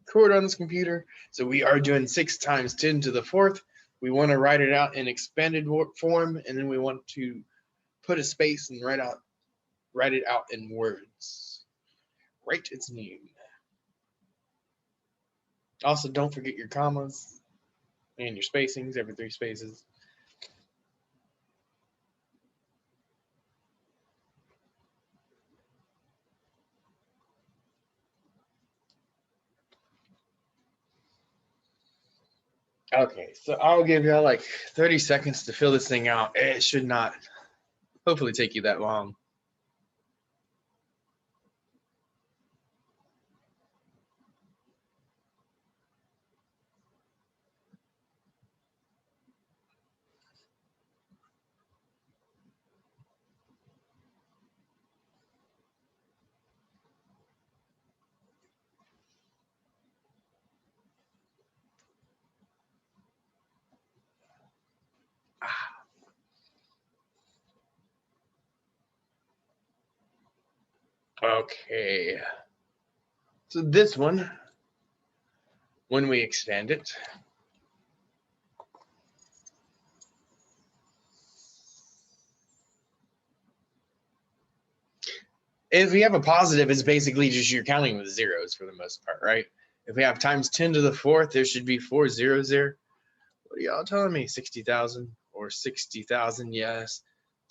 record on this computer. So we are doing 6 times 10 to the 4th. We want to write it out in expanded form, and then we want to put a space and write it out in words. Write its name. Also, don't forget your commas and your spacings every 3 spaces. Okay, so I'll give y'all like 30 seconds to fill this thing out. It should not hopefully take you that long. Okay, so this one, when we expand it, if we have a positive, it's basically just you're counting with zeros for the most part, right? If we have times 10 to the 4th, there should be 4 zeros there. What are y'all telling me? 60,000 or 60,000? Yes.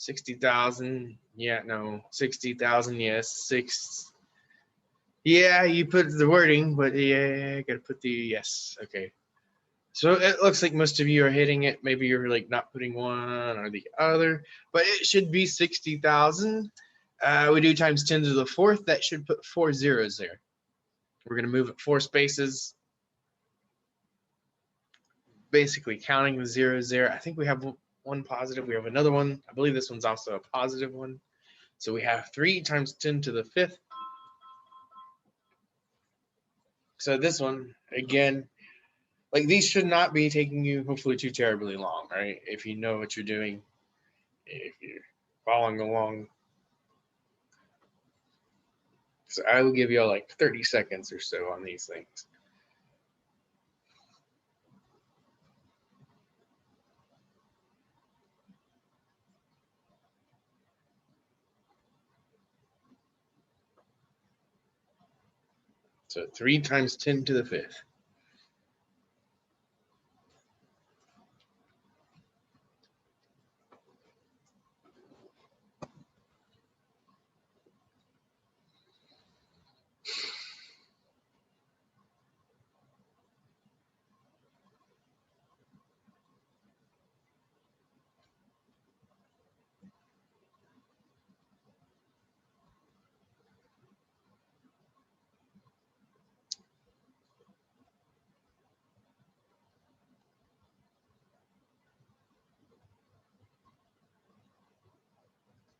60,000? Yeah, no. 60,000? Yes. 6. Yeah, you put the wording, but yeah, I gotta put the yes. Okay. So it looks like most of you are hitting it. Maybe you're like not putting one or the other, but it should be 60,000. We do times 10 to the 4th. That should put 4 zeros there. We're gonna move it 4 spaces. Basically counting the zeros there. I think we have one positive. We have another one. I believe this one's also a positive one. So we have 3 times 10 to the 5th. So this one, again, like these should not be taking you hopefully too terribly long, right? If you know what you're doing, if you're following along. So I will give you all like 30 seconds or so on these things. So 3 times 10 to the 5th.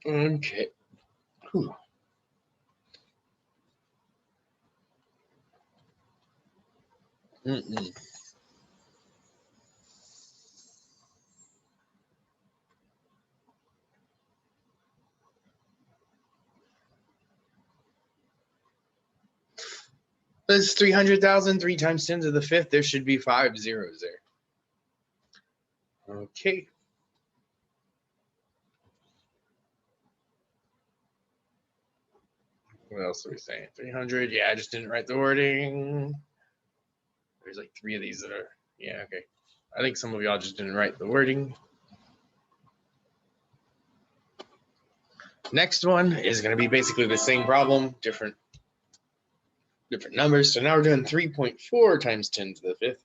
Okay. Whew. That's 300,000. 3 times 10 to the 5th. There should be 5 zeros there. Okay. What else are we saying? 300. Yeah, I just didn't write the wording. There's like 3 of these that are, yeah, okay. I think some of y'all just didn't write the wording. Next one is going to be basically the same problem, different numbers. So now we're doing 3.4 times 10 to the 5th.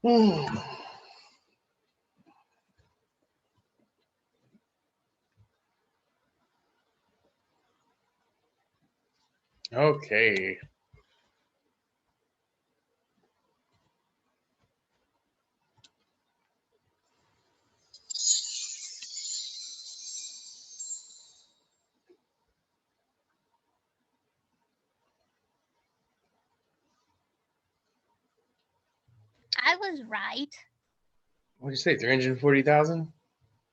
Okay. I was right. What did you say? 340,000?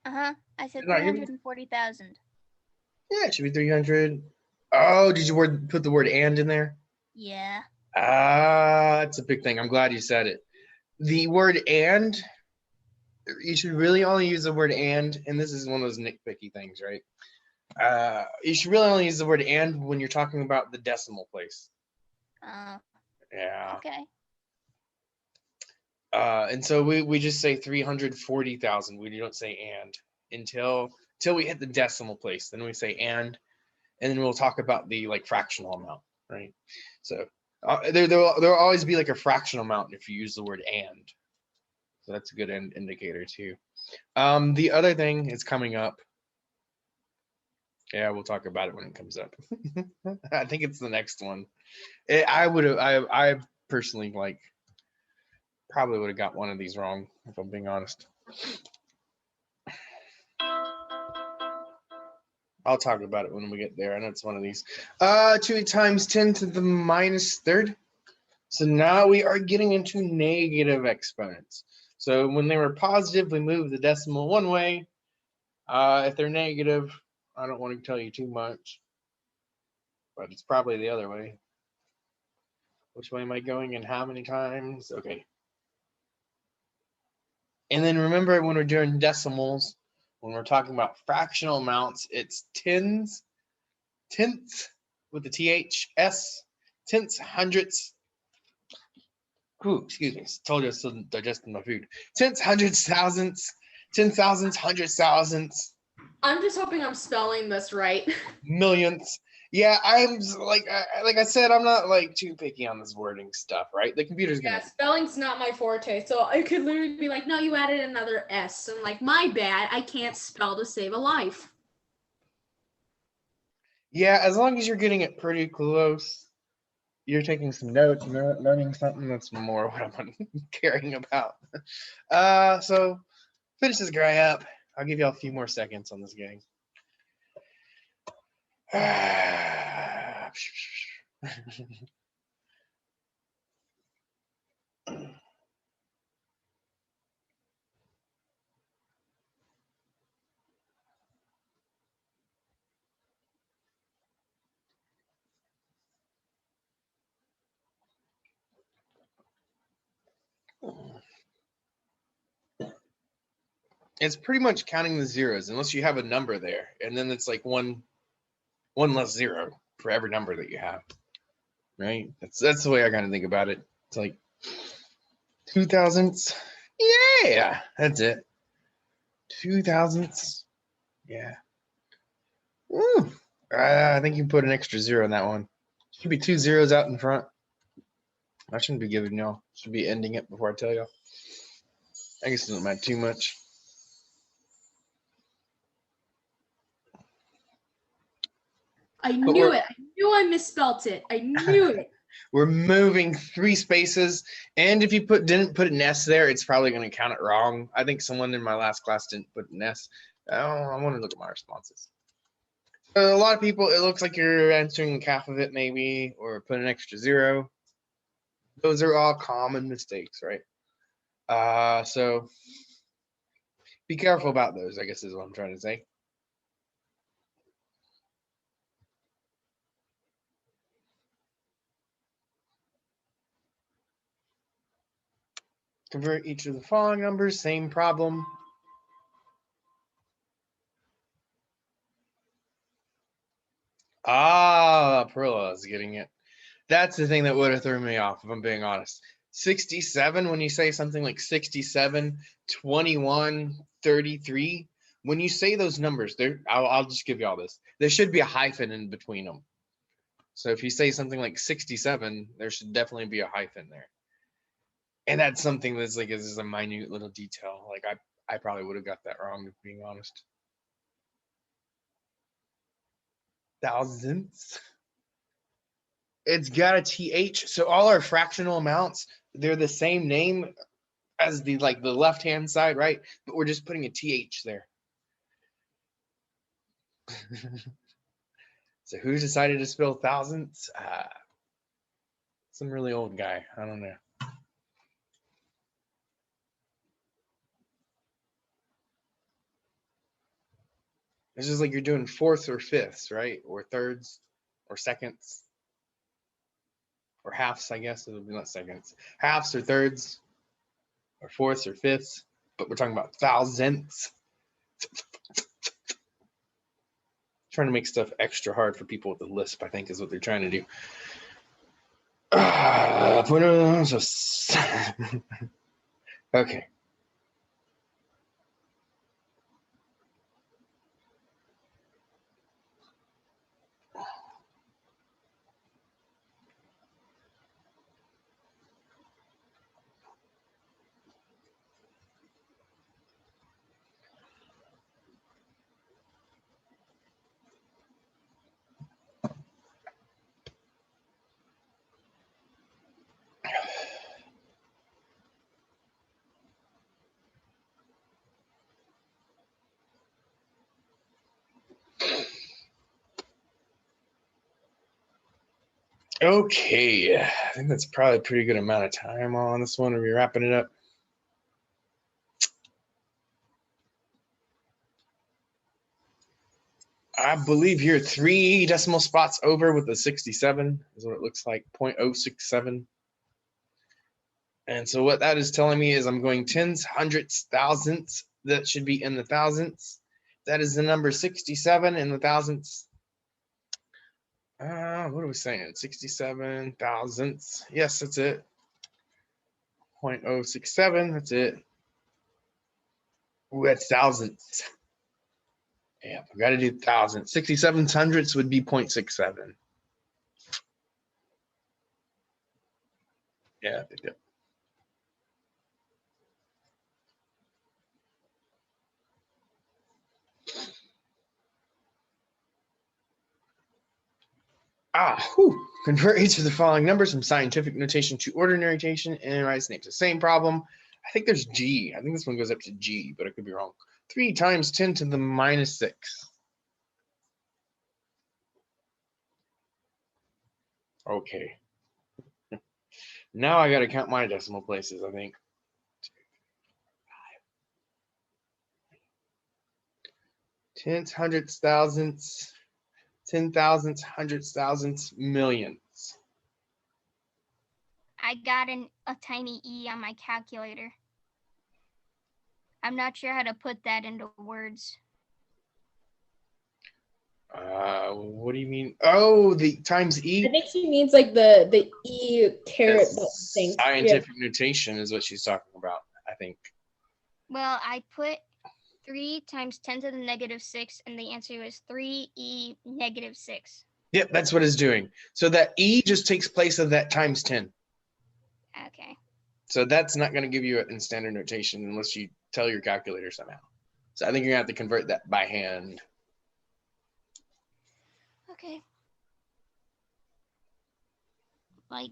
I said Not you? 340,000. Yeah, it should be 300. Oh, did you put the word "and" in there? Yeah. That's a big thing. I'm glad you said it. The word "and," you should really only use the word "and," and this is one of those nitpicky things, right? You should really only use the word "and" when you're talking about the decimal place. Yeah. Okay. And so we just say 340,000. We don't say "and" until we hit the decimal place. Then we say "and," and then we'll talk about the like fractional amount, right? So there'll always be like a fractional amount if you use the word "and." So that's a good indicator too. The other thing is coming up. Yeah, we'll talk about it when it comes up. I think it's the next one. I personally like probably would have got one of these wrong if I'm being honest. I'll talk about it when we get there. I know it's one of these. 2 times 10 to the minus third. So now we are getting into negative exponents. So when they were positive, we move the decimal one way. If they're negative, I don't want to tell you too much, but it's probably the other way. Which way am I going and how many times? Okay. And then remember when we're doing decimals, when we're talking about fractional amounts, it's tenths with the THS, tenths, hundredths. Ooh, excuse me. Told you I was still digesting my food. Tenths, hundreds, thousandths, 10,000s, hundred thousandths. I'm just hoping I'm spelling this right. Millionths. Yeah, I'm like I said, I'm not like too picky on this wording stuff, right? The computer's gonna. Yeah, spelling's not my forte, so I could literally be like, "No, you added another S." I'm like, "My bad. I can't spell to save a life." Yeah, as long as you're getting it pretty close, you're taking some notes, learning something. That's more what I'm caring about. So finish this guy up. I'll give you all a few more seconds on this game. It's pretty much counting the zeros unless you have a number there, and then it's like one less zero for every number that you have, right? That's the way I kind of think about it. It's like 2000s. Yeah, that's it. 2000s. Yeah. Ooh. I think you put an extra zero in that one. Should be 2 zeros out in front. I shouldn't be giving y'all. Should be ending it before I tell y'all. I guess it doesn't matter too much. I knew it. I knew I misspelt it. I knew it. We're moving 3 spaces, and if you didn't put an S there, it's probably going to count it wrong. I think someone in my last class didn't put an S. I want to look at my responses. A lot of people, it looks like you're answering half of it maybe, or put an extra zero. Those are all common mistakes, right? So be careful about those, I guess is what I'm trying to say. Convert each of the following numbers, same problem. Perla is getting it. That's the thing that would have thrown me off, if I'm being honest. 67, when you say something like 67, 21, 33, when you say those numbers, I'll just give you all this. There should be a hyphen in between them. So if you say something like 67, there should definitely be a hyphen there. And that's something that's like, is a minute little detail. Like I probably would have got that wrong, if being honest. Thousandths. It's got a TH. So all our fractional amounts, they're the same name as the like the left-hand side, right? But we're just putting a TH there. So who decided to spell thousandths? Some really old guy. I don't know. It's just like you're doing fourths or fifths, right? Or thirds or seconds or halves, I guess. It would be not seconds. Halves or thirds or fourths or fifths. But we're talking about thousandths. Trying to make stuff extra hard for people with the lisp, I think, is what they're trying to do. Okay. Okay, I think that's probably a pretty good amount of time on this one. Are we wrapping it up? I believe you're 3 decimal spots over with the 67 is what it looks like, 0.067. And so what that is telling me is I'm going tens, hundredths, thousandths. That should be in the thousandths. That is the number 67 in the thousandths. What are we saying? 67 thousandths. Yes, that's it. 0.067. That's it. Ooh, that's thousandths. Yeah, we got to do thousandths. 67 hundredths would be 0.67. Yeah, they do. Convert each of the following numbers from scientific notation to ordinary notation and write its names. The same problem. I think there's G. I think this one goes up to G, but I could be wrong. 3 times 10 to the minus 6. Okay. Now I got to count my decimal places, I think. 10ths, hundredths, thousandths, 10 thousandths, hundreds, thousandths, millions. I got a tiny E on my calculator. I'm not sure how to put that into words. What do you mean? Oh, the times E? I think she means like the E caret thing. Scientific notation is what she's talking about, I think. Well, I put 3 times 10 to the negative 6, and the answer was 3E negative 6. Yep, that's what it's doing. So that E just takes place of that times 10. Okay. So that's not going to give you it in standard notation unless you tell your calculator somehow. So I think you're going to have to convert that by hand. Okay. Like,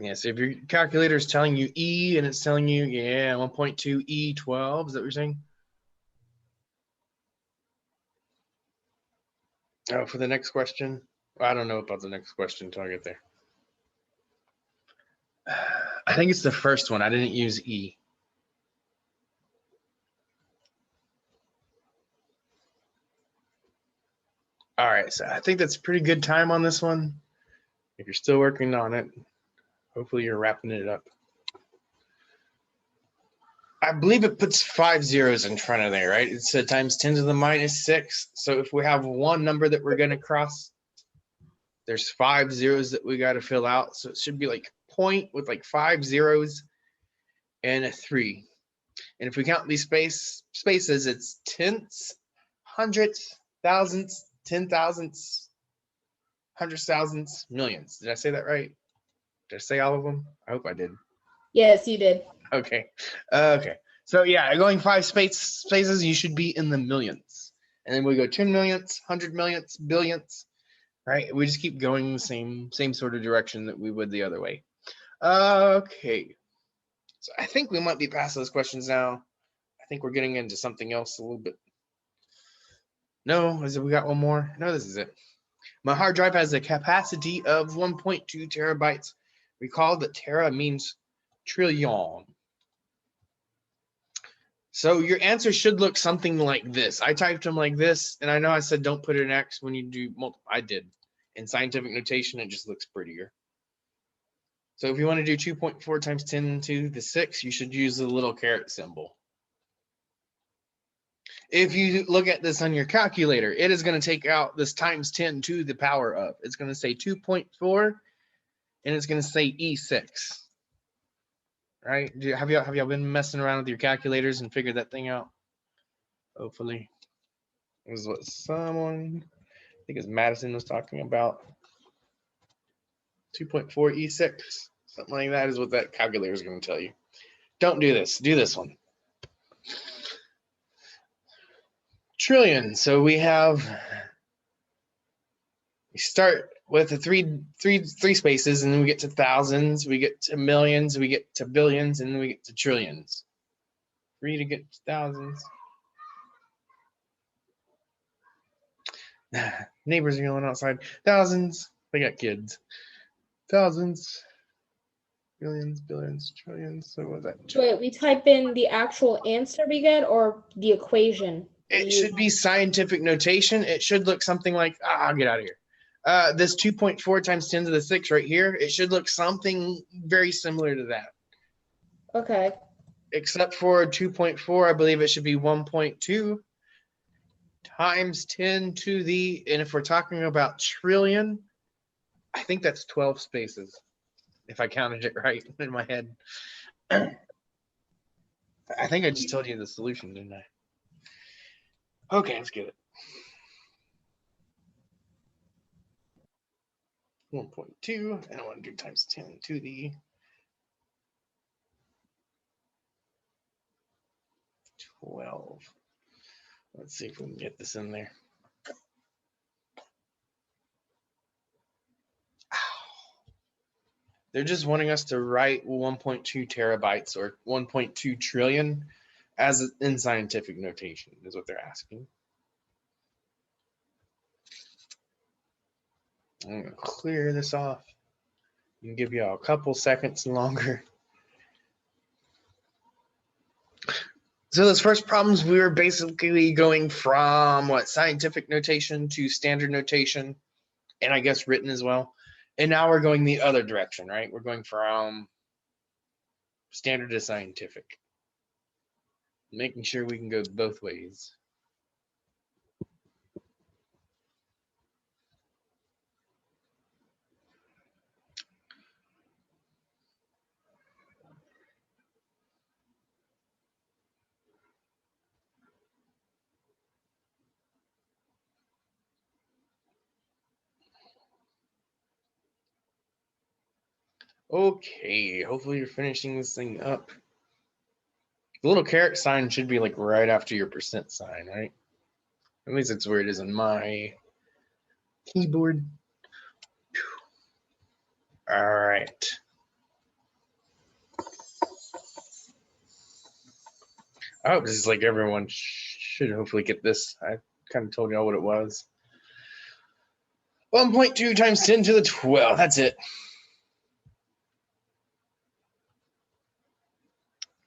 Yeah, so if your calculator is telling you E and it's telling you, 1.2 E12, is that what you're saying? Oh, for the next question? I don't know about the next question until I get there. I think it's the first one. I didn't use E. right, so I think that's pretty good time on this one. If you're still working on it, hopefully you're wrapping it up. I believe it puts 5 zeros in front of there, right? It's times 10 to the minus 6. So if we have one number that we're going to cross, there's 5 zeros that we got to fill out. So it should be like point with like 5 zeros and a 3. And if we count these spaces, it's tenths, hundredths, thousandths, 10,000ths, hundreds, thousands, millions. Did I say that right? Did I say all of them? I hope I did. Yes, you did. Okay. Okay. So yeah, going 5 spaces, you should be in the millions. And then we go 10 millionths, 100 millionths, billions, right? We just keep going the same sort of direction that we would the other way. Okay. So I think we might be past those questions now. I think we're getting into something else a little bit. No, is it, we got one more? No, this is it. My hard drive has a capacity of 1.2 terabytes. Recall that tera means trillion. So your answer should look something like this. I typed them like this, and I know I said don't put an X when you do multiple. I did. In scientific notation, it just looks prettier. So if you want to do 2.4 times 10 to the 6, you should use the little caret symbol. If you look at this on your calculator, it is going to take out this times 10 to the power of. It's going to say 2.4, and it's going to say E6. Right? Have y'all been messing around with your calculators and figured that thing out? Hopefully. It was what someone, I think it's Madison, was talking about. 2.4 E6, something like that is what that calculator is going to tell you. Don't do this. Do this one. Trillion. So we start with the three spaces, and then we get to thousands, we get to millions, we get to billions, and then we get to trillions. 3 to get to thousands. Neighbors are yelling outside. Thousands. They got kids. Thousands. Billions, billions, trillions. So what was that? Wait, we type in the actual answer we get or the equation? It should be scientific notation. It should look something like, I'll get out of here. This 2.4 times 10 to the 6 right here, it should look something very similar to that. Okay. Except for 2.4, I believe it should be 1.2 times 10 to the, and if we're talking about trillion, I think that's 12 spaces, if I counted it right in my head. I think I just told you the solution, didn't I? Okay, let's get it. 1.2, and I want to do times 10 to the 12. Let's see if we can get this in there. They're just wanting us to write 1.2 terabytes or 1.2 trillion as in scientific notation is what they're asking. I'm gonna clear this off and give you a couple seconds longer. So those first problems, we were basically going from what, scientific notation to standard notation, and I guess written as well. And now we're going the other direction, right? We're going from standard to scientific, making sure we can go both ways. Okay, hopefully you're finishing this thing up. The little caret sign should be like right after your percent sign, right? At least that's where it is in my keyboard. All right. I hope this is like everyone should hopefully get this. I kind of told y'all what it was. 1.2 times 10 to the 12. That's it.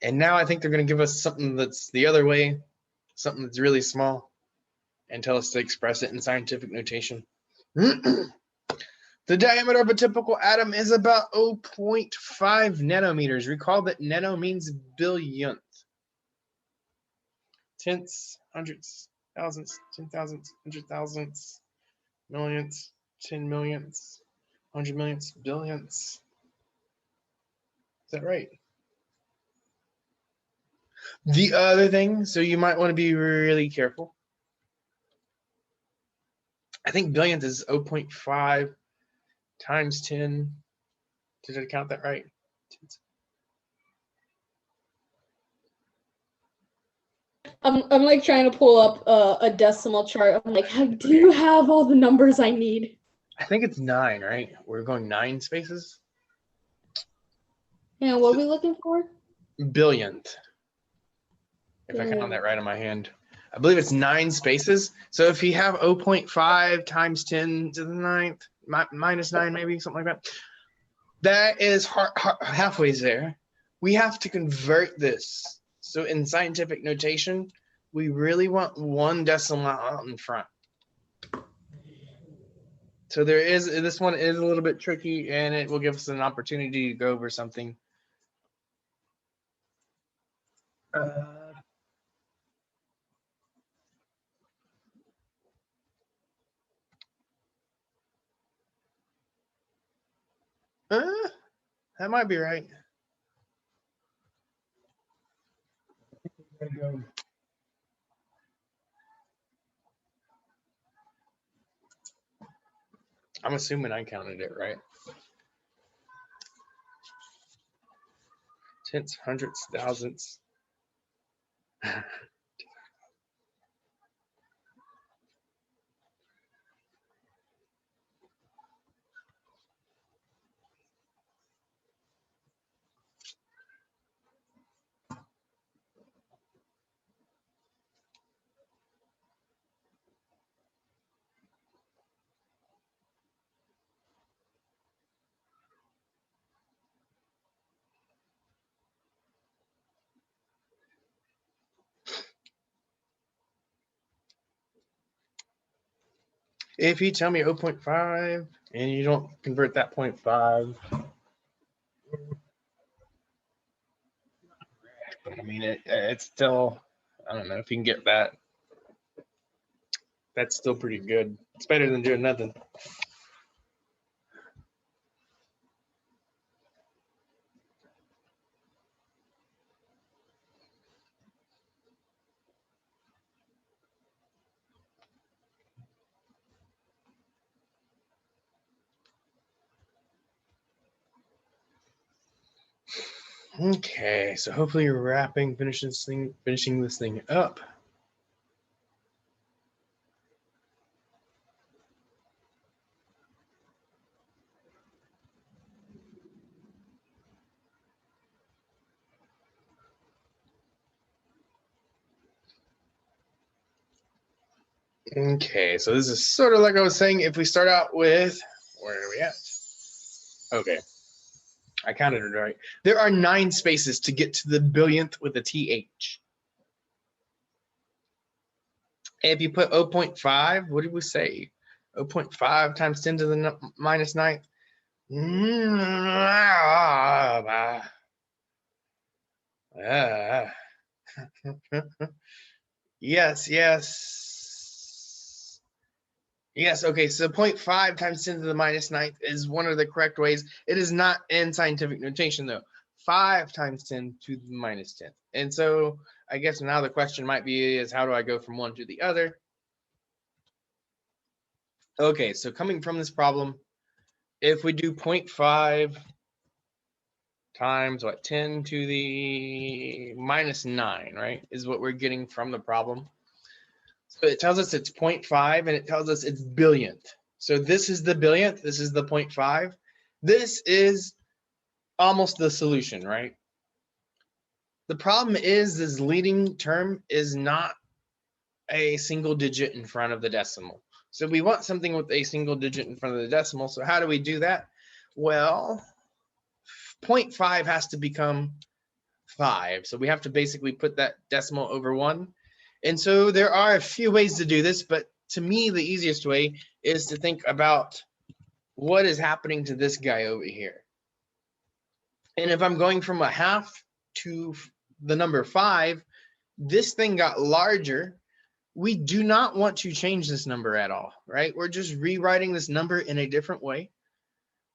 And now I think they're going to give us something that's the other way, something that's really small, and tell us to express it in scientific notation. The diameter of a typical atom is about 0.5 nanometers. Recall that nano means billionth. Tenths, hundreds, thousands, 10,000s, 100,000s, millionths, 10 millionths, 100 millionths, billionths. Is that right? The other thing, so you might want to be really careful. I think billionth is 0.5 times 10. Did I count that right? I'm like trying to pull up a decimal chart. I'm like, I do have all the numbers I need. I think it's 9, right? We're going 9 spaces. And what are we looking for? Billionth. If I count that right on my hand. I believe it's 9 spaces. So if you have 0.5 times 10 to the 9th, minus 9 maybe, something like that, that is halfway there. We have to convert this. So in scientific notation, we really want 1 decimal out in front. So this one is a little bit tricky, and it will give us an opportunity to go over something. That might be right. I'm assuming I counted it right. Tenths, hundredths, thousandths. If you tell me 0.5 and you don't convert that 0.5, but I mean, it's still, I don't know if you can get that. That's still pretty good. It's better than doing nothing. Okay, so hopefully you're finishing this thing up. Okay, so this is sort of like I was saying, if we start out with, where are we at? Okay, I counted it right. There are 9 spaces to get to the billionth with a TH. If you put 0.5, what did we say? 0.5 times 10 to the minus 9th. Yes. Yes, okay, so 0.5 times 10 to the minus 9th is one of the correct ways. It is not in scientific notation, though. 5 times 10 to the minus 10th. And so I guess now the question might be is how do I go from one to the other? Okay, so coming from this problem, if we do 0.5 times what, 10 to the minus 9, right, is what we're getting from the problem. So it tells us it's 0.5 and it tells us it's billionth. So this is the billionth, this is the 0.5. This is almost the solution, right? The problem is this leading term is not a single digit in front of the decimal. So we want something with a single digit in front of the decimal. So how do we do that? Well, 0.5 has to become 5. So we have to basically put that decimal over 1. And so there are a few ways to do this, but to me, the easiest way is to think about what is happening to this guy over here. And if I'm going from a half to the number 5, this thing got larger. We do not want to change this number at all, right? We're just rewriting this number in a different way.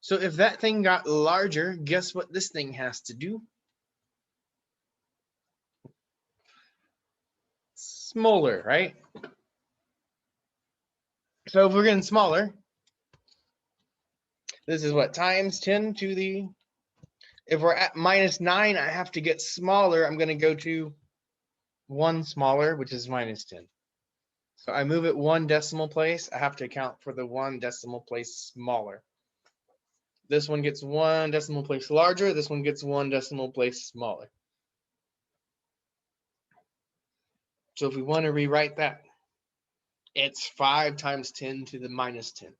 So if that thing got larger, guess what this thing has to do? Smaller, right? So if we're getting smaller, this is what, times 10 to the, if we're at -9, I have to get smaller. I'm going to go to 1 smaller, which is -10. So I move it 1 decimal place. I have to account for the 1 decimal place smaller. This one gets 1 decimal place larger. This one gets 1 decimal place smaller. So if we want to rewrite that, it's 5 times 10 to the -10.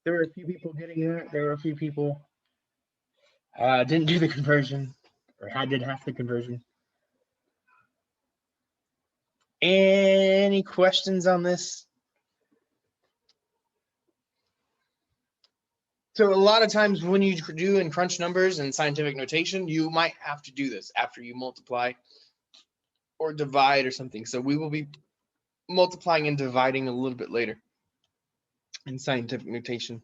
There were a few people getting that. There were a few people didn't do the conversion or did half the conversion. Any questions on this? So a lot of times when you do in crunch numbers and scientific notation, you might have to do this after you multiply or divide or something. So we will be multiplying and dividing a little bit later in scientific notation.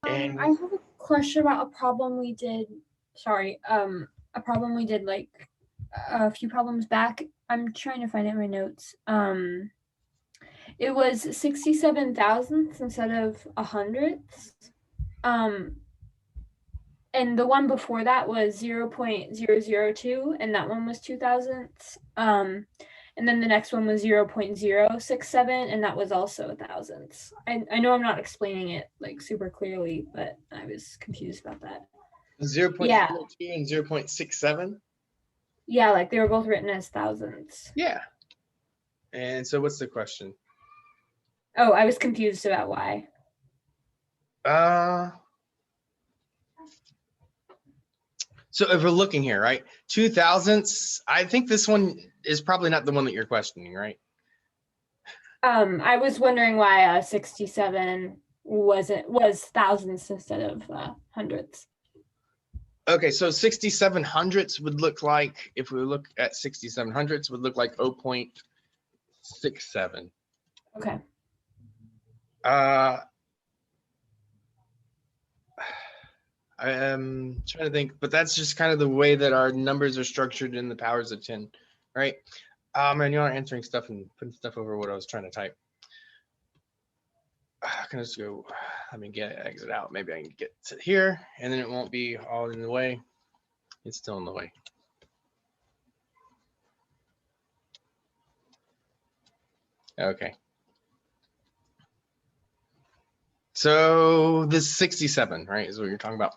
And I have a question about a problem we did. Sorry, a problem we did like a few problems back. I'm trying to find it in my notes. It was 67 thousandths instead of 100ths. And the one before that was 0.002, and that one was 2 thousandths. And then the next one was 0.067, and that was also thousandths. I know I'm not explaining it like super clearly, but I was confused about that. 0.02 Yeah. and 0.67. Yeah, like they were both written as thousandths. Yeah. And so what's the question? Oh, I was confused about why. So if we're looking here, right? 2 thousandths, I think this one is probably not the one that you're questioning, right? I was wondering why 67 was thousandths instead of hundredths. Okay, so 67 hundredths would look like, if we look at 67 hundredths, would look like 0.67. Okay. I am trying to think, but that's just kind of the way that our numbers are structured in the powers of 10, right? And you're not answering stuff and putting stuff over what I was trying to type. Can I just go, let me exit out. Maybe I can get to here and then it won't be all in the way. It's still in the way. Okay. So this 67, right, is what you're talking about.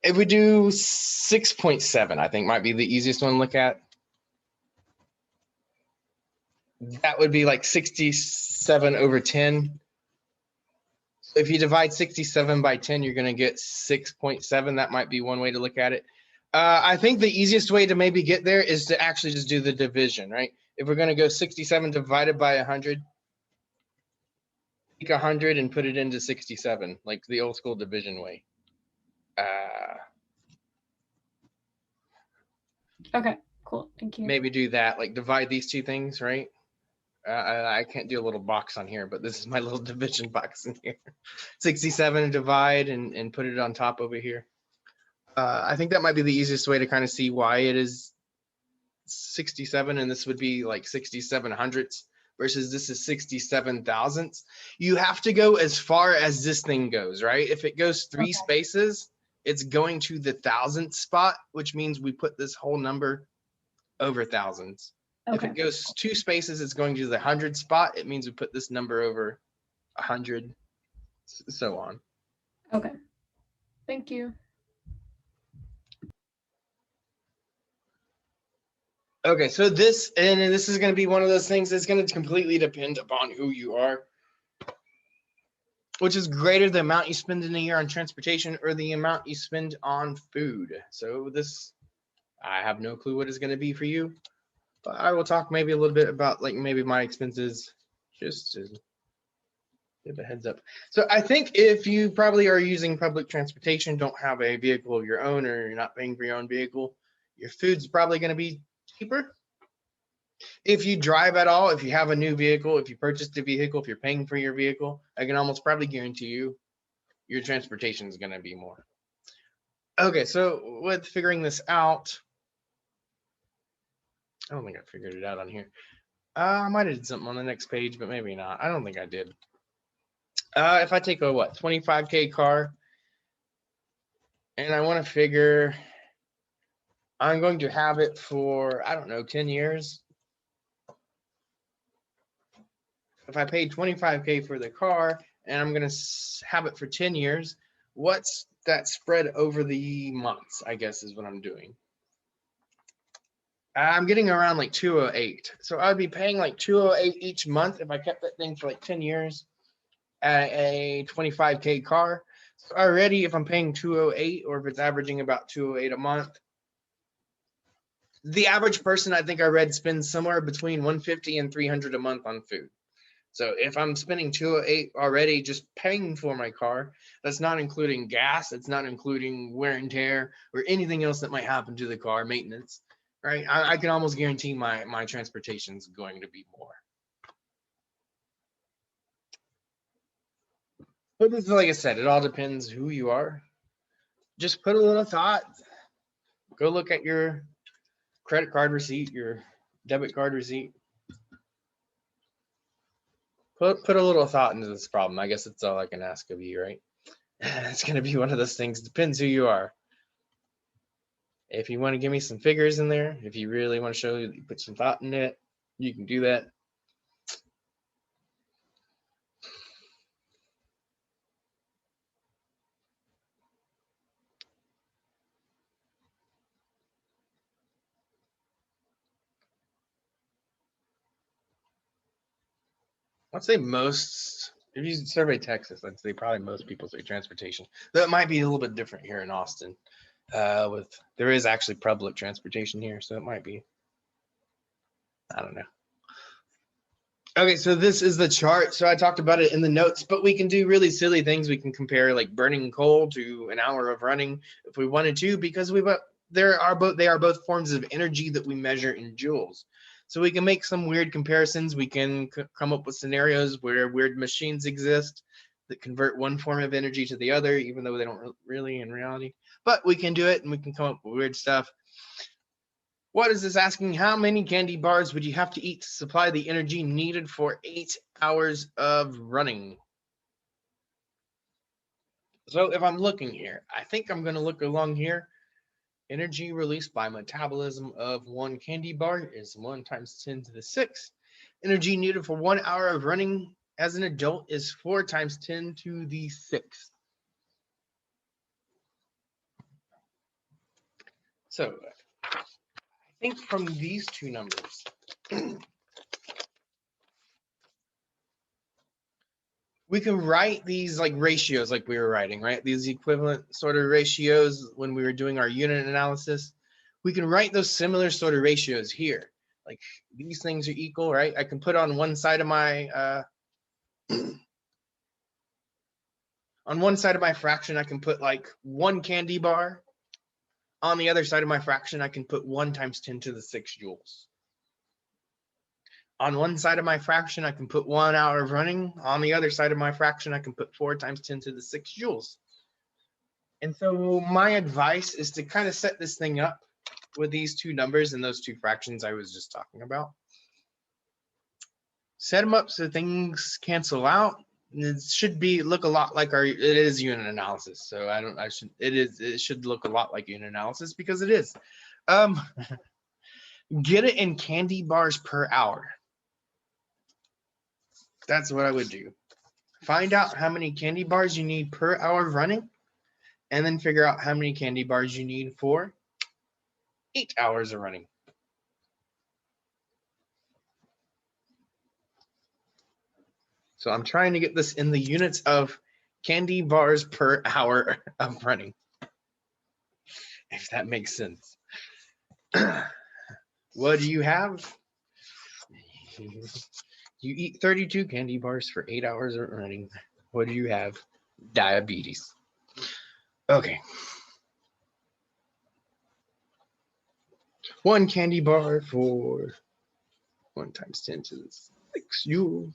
If we do 6.7, I think might be the easiest one to look at. That would be like 67 over 10. So if you divide 67 by 10, you're going to get 6.7. That might be one way to look at it. I think the easiest way to maybe get there is to actually just do the division, right? If we're going to go 67 divided by 100, take 100 and put it into 67, like the old school division way. Okay, cool. Thank you. Maybe do that, like divide these two things, right? I can't do a little box on here, but this is my little division box in here. 67 and divide and put it on top over here. I think that might be the easiest way to kind of see why it is 67 and this would be like 67 hundredths versus this is 67 thousandths. You have to go as far as this thing goes, right? If it goes 3 spaces, it's going to the thousandth spot, which means we put this whole number over thousands. If Okay. it goes 2 spaces, it's going to the 100 spot. It means we put this number over 100, so on. Okay. Thank you. Okay, so this is going to be one of those things that's going to completely depend upon who you are, which is greater the amount you spend in a year on transportation or the amount you spend on food. So this, I have no clue what it's going to be for you. But I will talk maybe a little bit about like maybe my expenses, just to give a heads up. So I think if you probably are using public transportation, don't have a vehicle of your own, or you're not paying for your own vehicle, your food's probably going to be cheaper. If you drive at all, if you have a new vehicle, if you purchased a vehicle, if you're paying for your vehicle, I can almost probably guarantee you your transportation is going to be more. Okay, so with figuring this out, I don't think I figured it out on here. I might have did something on the next page, but maybe not. I don't think I did. If I take a 25K car, and I want to figure I'm going to have it for, I don't know, 10 years. If I paid 25K for the car and I'm going to have it for 10 years, what's that spread over the months, I guess is what I'm doing. I'm getting around like 208. So I would be paying like 208 each month if I kept that thing for like 10 years at a 25K car. So already if I'm paying 208, or if it's averaging about 208 a month, the average person, I think I read, spends somewhere between 150 and 300 a month on food. So if I'm spending 208 already just paying for my car, that's not including gas, it's not including wear and tear or anything else that might happen to the car, maintenance, right? I can almost guarantee my transportation is going to be more. But this is, like I said, it all depends who you are. Just put a little thought. Go look at your credit card receipt, your debit card receipt. Put a little thought into this problem. I guess that's all I can ask of you, right? It's going to be one of those things. Depends who you are. If you want to give me some figures in there, if you really want to show you put some thought in it, you can do that. I'd say most, if you survey Texas, I'd say probably most people say transportation. That might be a little bit different here in Austin. There is actually public transportation here, so it might be, I don't know. Okay, so this is the chart. So I talked about it in the notes, but we can do really silly things. We can compare like burning coal to an hour of running if we wanted to, because they are both forms of energy that we measure in joules. So we can make some weird comparisons. We can come up with scenarios where weird machines exist that convert one form of energy to the other, even though they don't really in reality. But we can do it, and we can come up with weird stuff. What is this asking? How many candy bars would you have to eat to supply the energy needed for 8 hours of running? So if I'm looking here, I think I'm going to look along here. Energy released by metabolism of one candy bar is 1 times 10 to the 6. Energy needed for 1 hour of running as an adult is 4 times 10 to the 6. So I think from these two numbers, we can write these like ratios like we were writing, right? These equivalent sort of ratios when we were doing our unit analysis. We can write those similar sort of ratios here. Like these things are equal, right? I can put on one side of my on one side of my fraction, I can put like 1 candy bar. On the other side of my fraction, I can put 1 times 10 to the 6 joules. On one side of my fraction, I can put 1 hour of running. On the other side of my fraction, I can put 4 times 10 to the 6 joules. And so my advice is to kind of set this thing up with these two numbers and those two fractions I was just talking about. Set them up so things cancel out. It should look a lot like it is unit analysis. So it should look a lot like unit analysis because it is. Get it in candy bars per hour. That's what I would do. Find out how many candy bars you need per hour of running, and then figure out how many candy bars you need for 8 hours of running. So I'm trying to get this in the units of candy bars per hour of running, if that makes sense. What do you have? You eat 32 candy bars for 8 hours of running. What do you have? Diabetes. Okay. 1 candy bar for 1 times 10 to the 6 joules.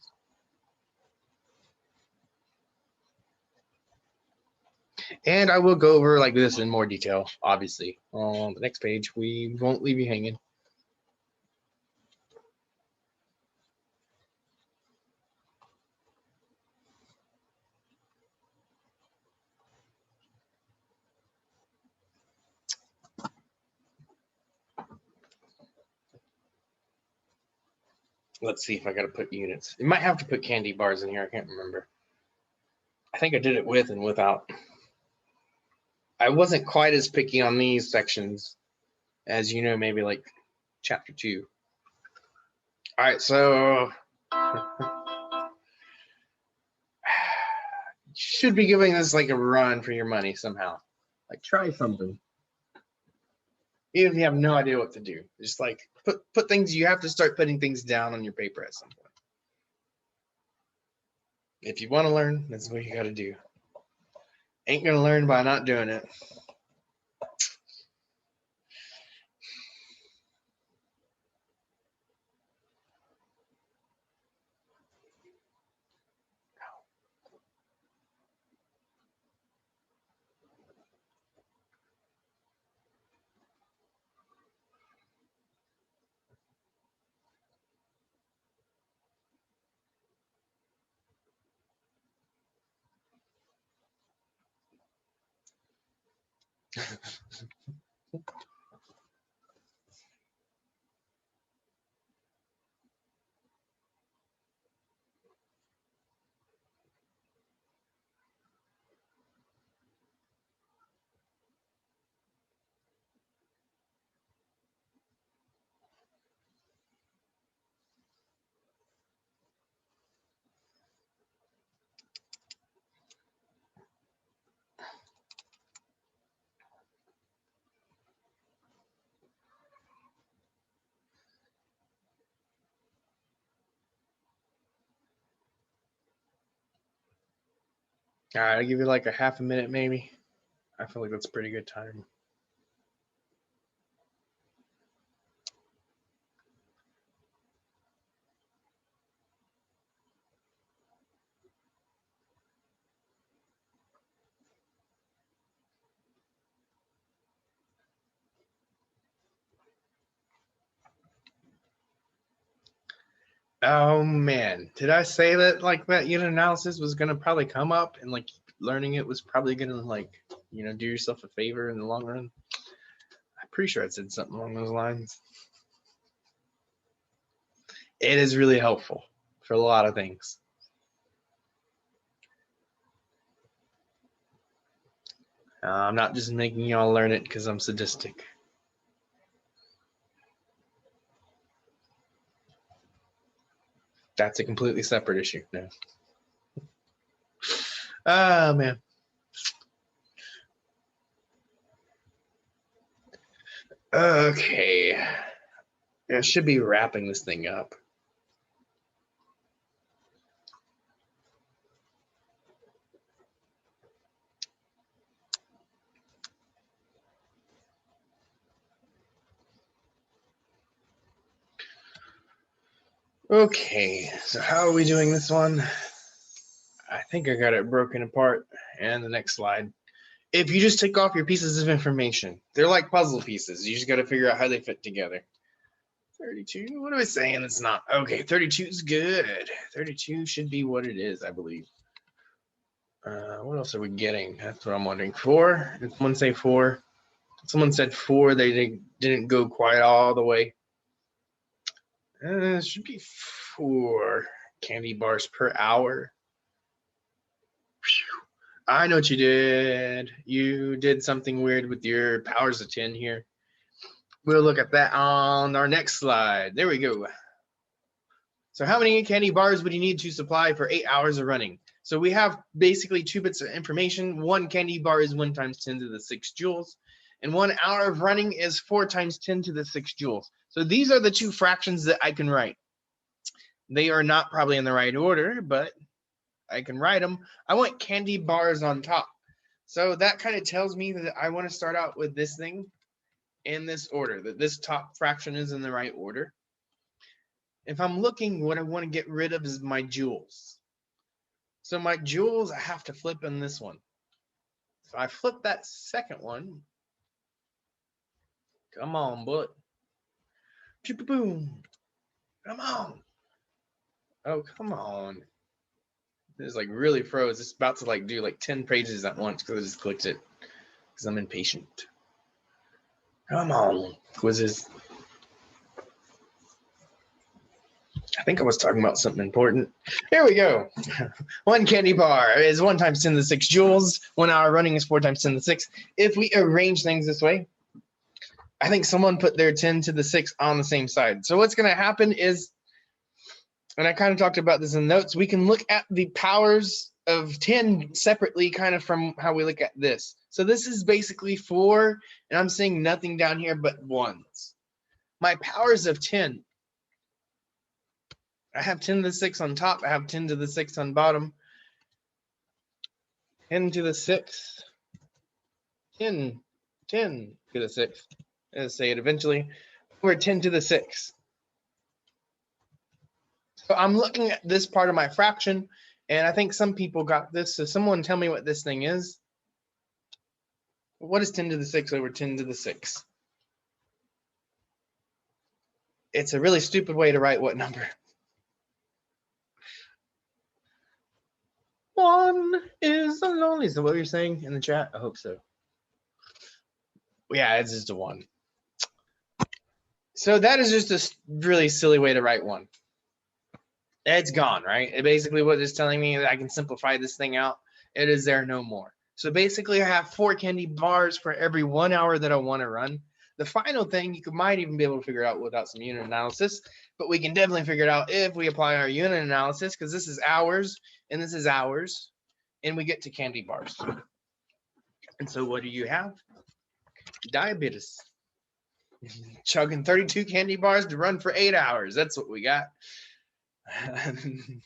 And I will go over like this in more detail, obviously. On the next page, we won't leave you hanging. Let's see if I got to put units. It might have to put candy bars in here. I can't remember. I think I did it with and without. I wasn't quite as picky on these sections as, you know, maybe like chapter 2. All right, so should be giving this like a run for your money somehow. Like try something. Even if you have no idea what to do, just like put things, you have to start putting things down on your paper at some point. If you want to learn, that's what you got to do. Ain't going to learn by not doing it. All right, I'll give you like a half a minute maybe. I feel like that's a pretty good time. Oh man, did I say that like that unit analysis was gonna probably come up and like learning it was probably gonna like, you know, do yourself a favor in the long run? I'm pretty sure I said something along those lines. It is really helpful for a lot of things. I'm not just making y'all learn it because I'm sadistic. That's a completely separate issue. No. Oh man. Okay. I should be wrapping this thing up. Okay, so how are we doing this one? I think I got it broken apart. And the next slide. If you just take off your pieces of information, they're like puzzle pieces. You just got to figure out how they fit together. 32, what am I saying? It's not. Okay, 32 is good. 32 should be what it is, I believe. What else are we getting? That's what I'm wondering. 4? Did someone say 4? Someone said 4. They didn't go quite all the way. It should be 4 candy bars per hour. Whew. I know what you did. You did something weird with your powers of 10 here. We'll look at that on our next slide. There we go. So how many candy bars would you need to supply for 8 hours of running? So we have basically 2 bits of information. 1 candy bar is 1 times 10 to the 6 joules. And 1 hour of running is 4 times 10 to the 6 joules. So these are the two fractions that I can write. They are not probably in the right order, but I can write them. I want candy bars on top. So that kind of tells me that I want to start out with this thing in this order, that this top fraction is in the right order. If I'm looking, what I want to get rid of is my joules. So my joules, I have to flip in this one. So I flip that second one. Come on, bud. Boom. Come on. Oh, come on. This like really froze. It's about to like do like 10 pages at once because I just clicked it because I'm impatient. Come on, quizzes. I think I was talking about something important. Here we go. 1 candy bar is 1 times 10 to the 6 joules. 1 hour running is 4 times 10 to the 6. If we arrange things this way, I think someone put their 10 to the 6 on the same side. So what's going to happen is, and I kind of talked about this in notes, we can look at the powers of 10 separately kind of from how we look at this. So this is basically 4, and I'm seeing nothing down here but 1s. My powers of 10. I have 10 to the 6 on top. I have 10 to the 6 on bottom. 10 to the 6. 10 to the 6. Let's say it eventually. We're 10 to the 6. So I'm looking at this part of my fraction, and I think some people got this. So someone tell me what this thing is. What is 10 to the 6 over 10 to the 6? It's a really stupid way to write what number? 1 is the lonely. Is that what you're saying in the chat? I hope so. Yeah, it's just a 1. So that is just a really silly way to write 1. It's gone, right? It basically what it's telling me that I can simplify this thing out. It is there no more. So basically I have 4 candy bars for every 1 hour that I want to run. The final thing you might even be able to figure out without some unit analysis, but we can definitely figure it out if we apply our unit analysis, because this is hours and this is hours, and we get to candy bars. And so what do you have? Diabetes. Chugging 32 candy bars to run for 8 hours. That's what we got. The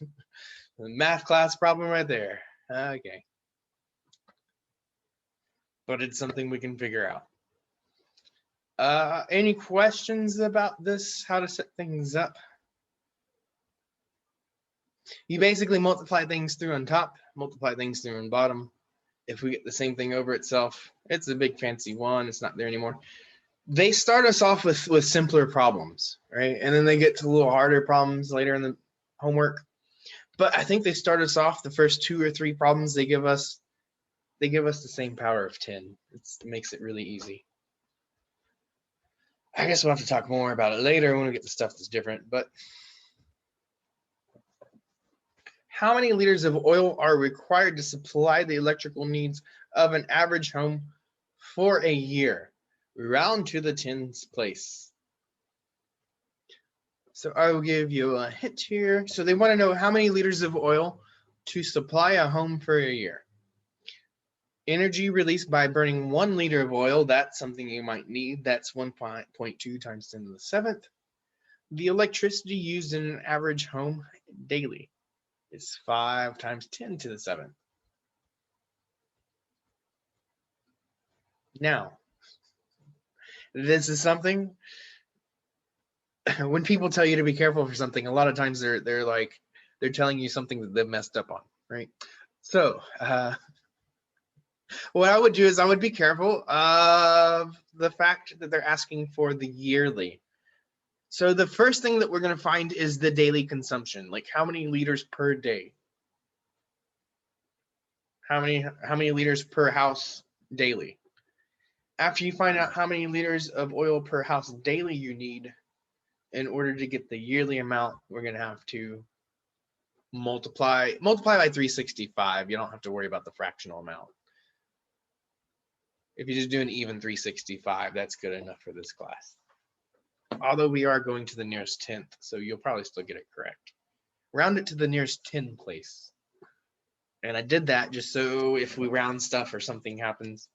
math class problem right there. Okay. But it's something we can figure out. Any questions about this? How to set things up? You basically multiply things through on top, multiply things through on bottom. If we get the same thing over itself, it's a big fancy 1. It's not there anymore. They start us off with simpler problems, right? And then they get to a little harder problems later in the homework. But I think they start us off, the first 2 or 3 problems they give us the same power of 10. It makes it really easy. I guess we'll have to talk more about it later when we get to stuff that's different. But how many liters of oil are required to supply the electrical needs of an average home for a year? Round to the tens place. So I will give you a hint here. So they want to know how many liters of oil to supply a home for a year. Energy released by burning 1 liter of oil, that's something you might need. That's 1.2 times 10 to the 7th. The electricity used in an average home daily is 5 times 10 to the 7th. Now, this is something, when people tell you to be careful for something, a lot of times they're telling you something that they've messed up on, right? So, what I would do is I would be careful of the fact that they're asking for the yearly. So the first thing that we're going to find is the daily consumption, like how many liters per day. How many liters per house daily. After you find out how many liters of oil per house daily you need, in order to get the yearly amount, we're going to have to multiply by 365. You don't have to worry about the fractional amount. If you just do an even 365, that's good enough for this class. Although we are going to the nearest 10th, so you'll probably still get it correct. Round it to the nearest 10 place. And I did that just so if we round stuff or something happens,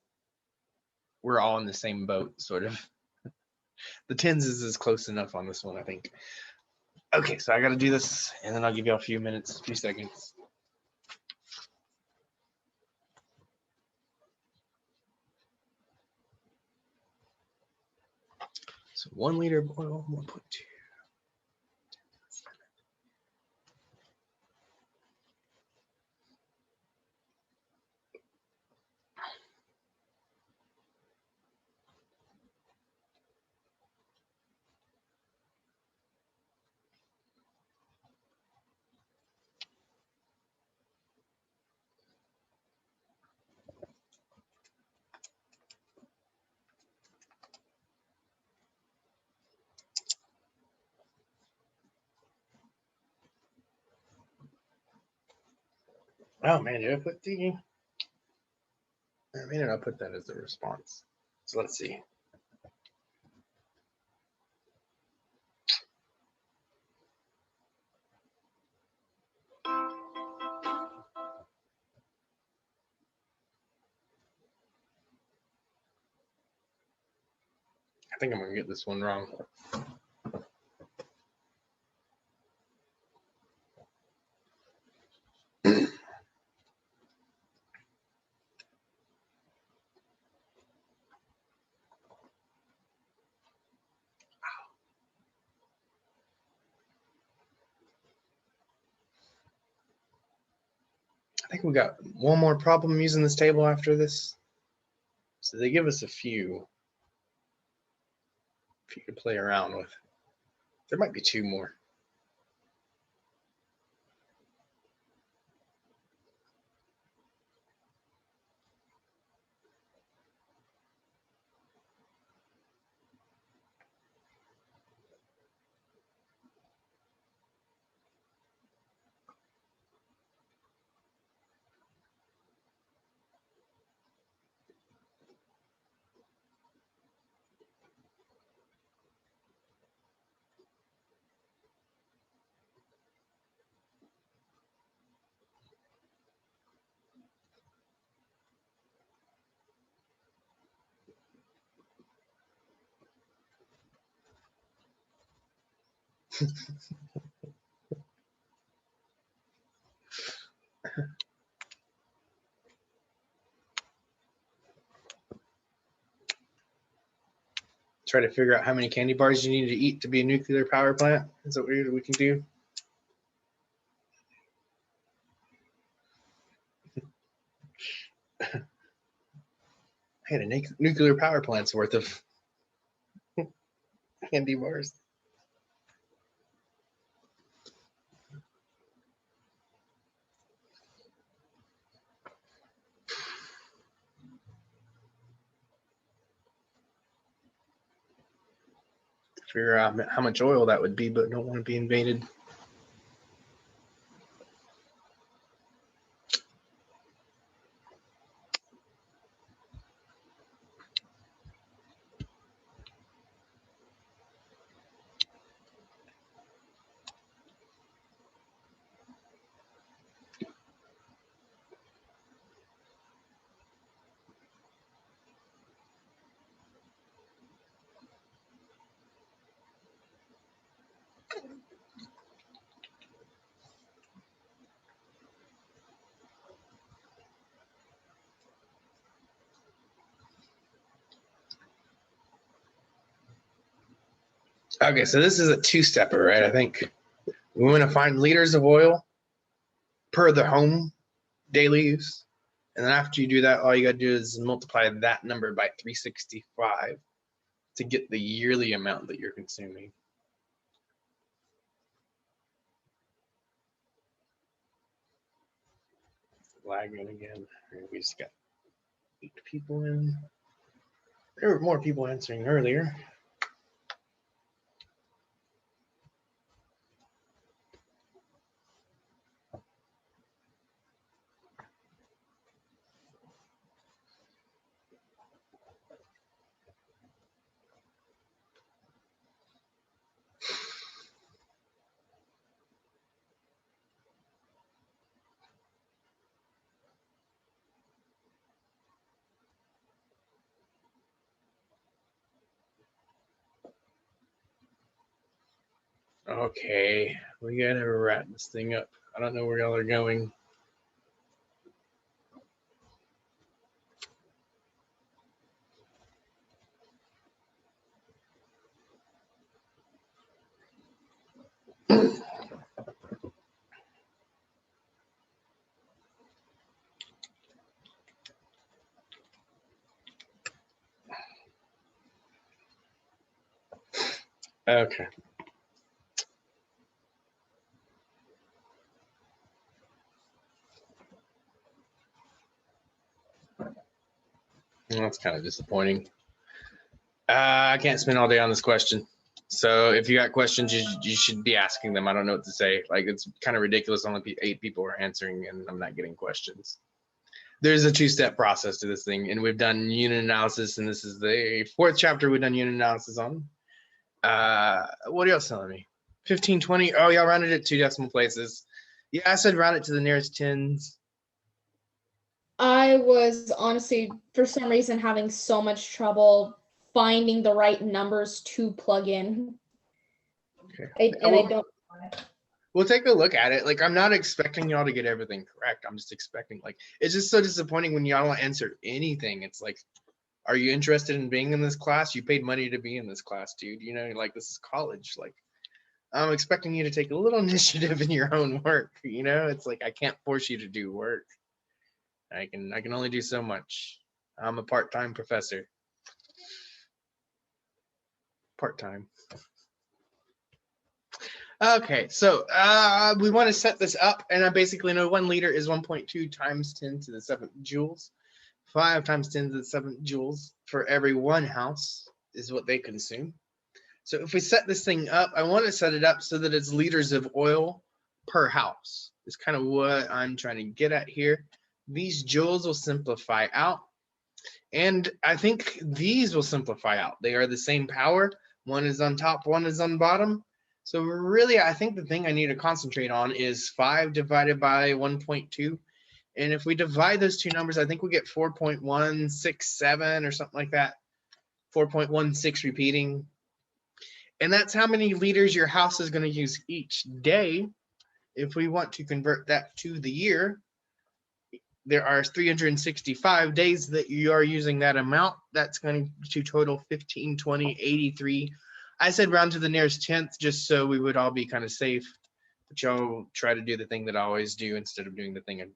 we're all in the same boat, sort of. The tens is close enough on this one, I think. Okay, so I got to do this, and then I'll give you a few minutes, a few seconds. So 1 liter of oil, 1.2. Oh man, did I put the? I mean, I'll put that as the response. So let's see. I think I'm gonna get this one wrong. I think we got one more problem using this table after this. So they give us a few to play around with. There might be 2 more. Try to figure out how many candy bars you need to eat to be a nuclear power plant. Is that what we can do? I had a nuclear power plant's worth of candy bars. Figure out how much oil that would be, but don't want to be invaded. Okay, so this is a 2-stepper, right? I think we want to find liters of oil per the home daily use. And then after you do that, all you got to do is multiply that number by 365 to get the yearly amount that you're consuming. Lagging again. We just got 8 people in. There were more people answering earlier. Okay, we gotta wrap this thing up. I don't know where y'all are going. Okay. Well, that's kind of disappointing. I can't spend all day on this question. So if you got questions, you should be asking them. I don't know what to say. Like, it's kind of ridiculous. Only 8 people are answering, and I'm not getting questions. There's a 2-step process to this thing, and we've done unit analysis, and this is the 4th chapter we've done unit analysis on. What are y'all telling me? 15, 20. Oh, y'all rounded it 2 decimal places. Yeah, I said round it to the nearest tens. I was honestly, for some reason, having so much trouble finding the right numbers to plug in. Okay. I don't. We'll take a look at it. Like, I'm not expecting y'all to get everything correct. I'm just expecting, like, it's just so disappointing when y'all don't answer anything. It's like, are you interested in being in this class? You paid money to be in this class, dude. You know, like, this is college. Like, I'm expecting you to take a little initiative in your own work. You know, it's like, I can't force you to do work. I can only do so much. I'm a part-time professor. Part-time. Okay, so we want to set this up, and I basically know 1 liter is 1.2 times 10 to the 7th joules. 5 times 10 to the 7th joules for every 1 house is what they consume. So if we set this thing up, I want to set it up so that it's liters of oil per house. It's kind of what I'm trying to get at here. These joules will simplify out, and I think these will simplify out. They are the same power. One is on top, one is on bottom. So really, I think the thing I need to concentrate on is 5 divided by 1.2. And if we divide those 2 numbers, I think we get 4.167 or something like that. 4.16 repeating. And that's how many liters your house is going to use each day. If we want to convert that to the year, there are 365 days that you are using that amount. That's going to total 15, 20, 83. I said round to the nearest 10th just so we would all be kind of safe. But y'all try to do the thing that I always do instead of doing the thing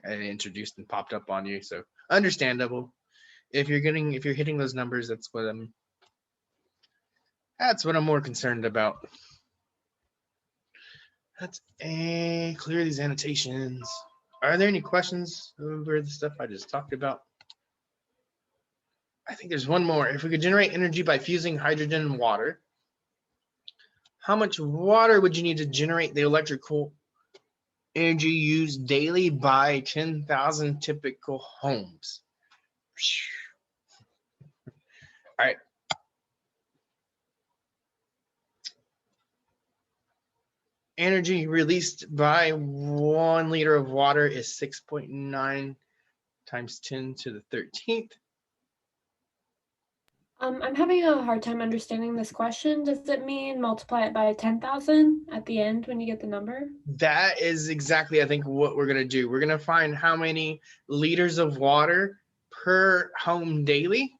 I introduced and popped up on you. So understandable. If you're hitting those numbers, that's what I'm more concerned about. Let's clear these annotations. Are there any questions over the stuff I just talked about? I think there's one more. If we could generate energy by fusing hydrogen and water, how much water would you need to generate the electrical energy used daily by 10,000 typical homes? All right. Energy released by 1 liter of water is 6.9 times 10 to the 13th. I'm having a hard time understanding this question. Does it mean multiply it by 10,000 at the end when you get the number? That is exactly, I think, what we're going to do. We're going to find how many liters of water per home daily.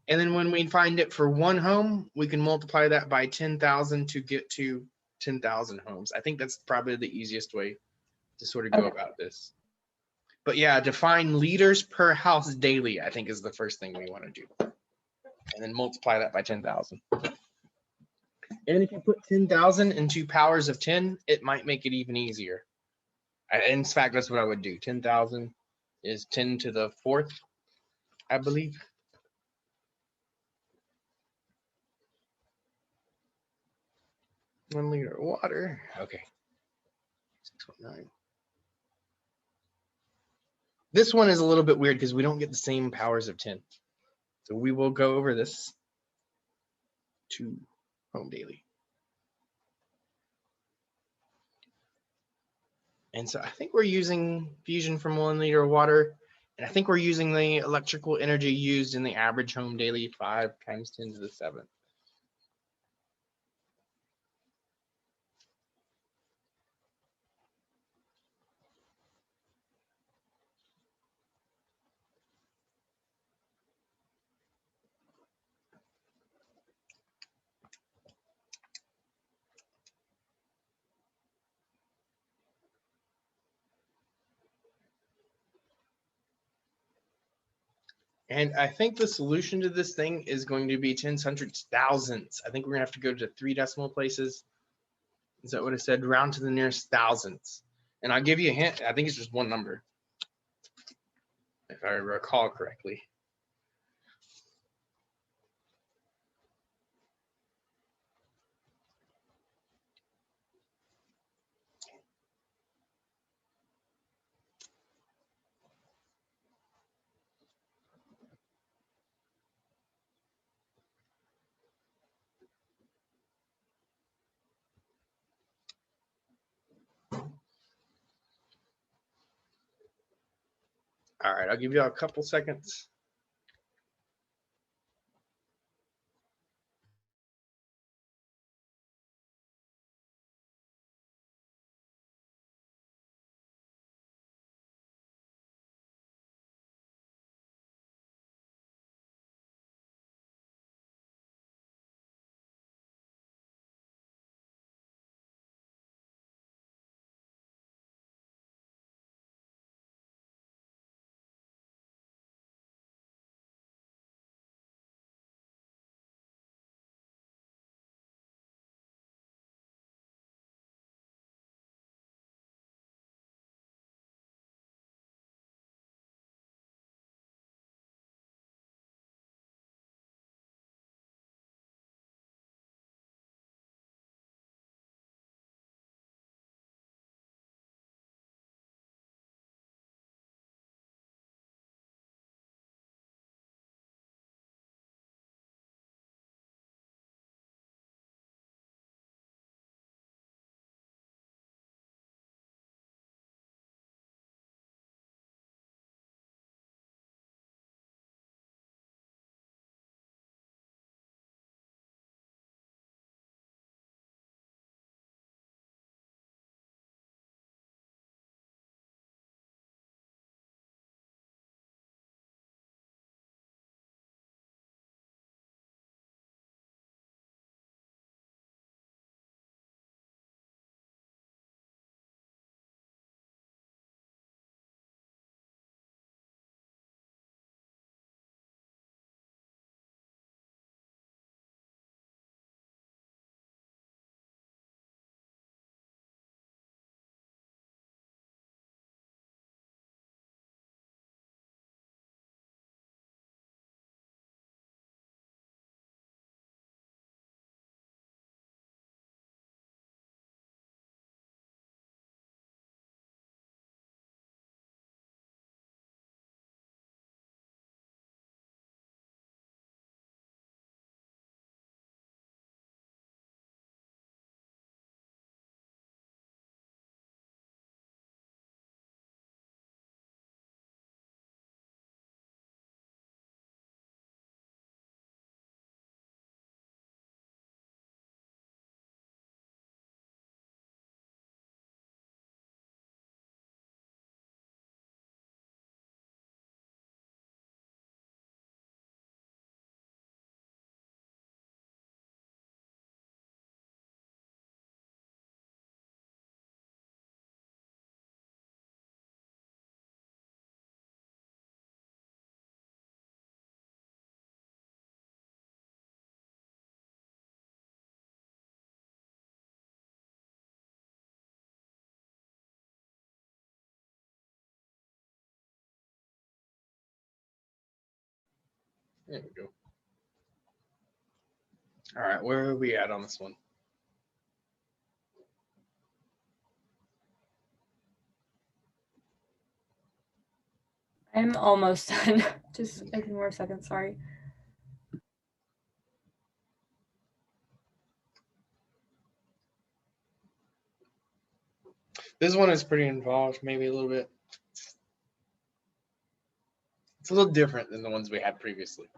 And then when we find it for 1 home, we can multiply that by 10,000 to get to 10,000 homes. I think that's probably the easiest way to sort of go about this. But yeah, define liters per house daily, I think, is the first thing we want to do. And then multiply that by 10,000. And if you put 10,000 into powers of 10, it might make it even easier. In fact, that's what I would do. 10,000 is 10 to the 4th, I believe. One liter of water. Okay. 6.9. This one is a little bit weird because we don't get the same powers of 10. So we will go over this to home daily. And so I think we're using fusion from 1 liter of water. And I think we're using the electrical energy used in the average home daily, 5 times 10 to the 7th. And I think the solution to this thing is going to be tens, hundreds, thousands. I think we're gonna have to go to 3 decimal places. Is that what I said? Round to the nearest thousands. And I'll give you a hint. I think it's just one number, if I recall correctly. All right, I'll give you a couple seconds. There we go. All right, where are we at on this one? I'm almost done. Just a few more seconds, sorry. This one is pretty involved, maybe a little bit. It's a little different than the ones we had previously.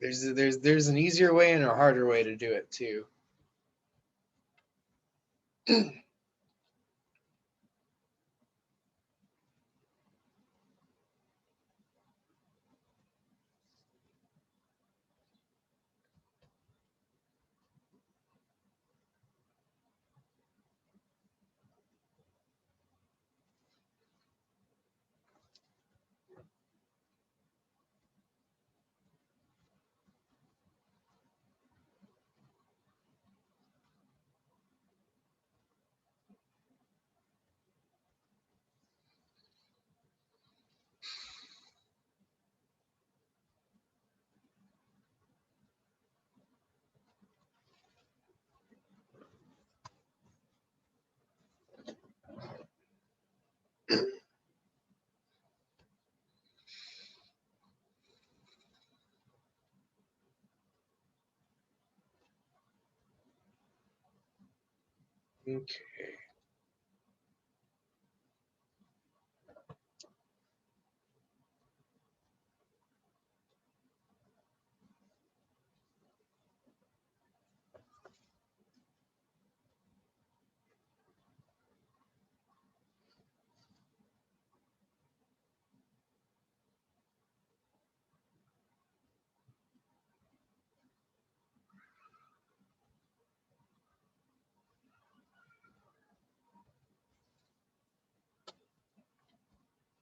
There's an easier way and a harder way to do it too. Okay.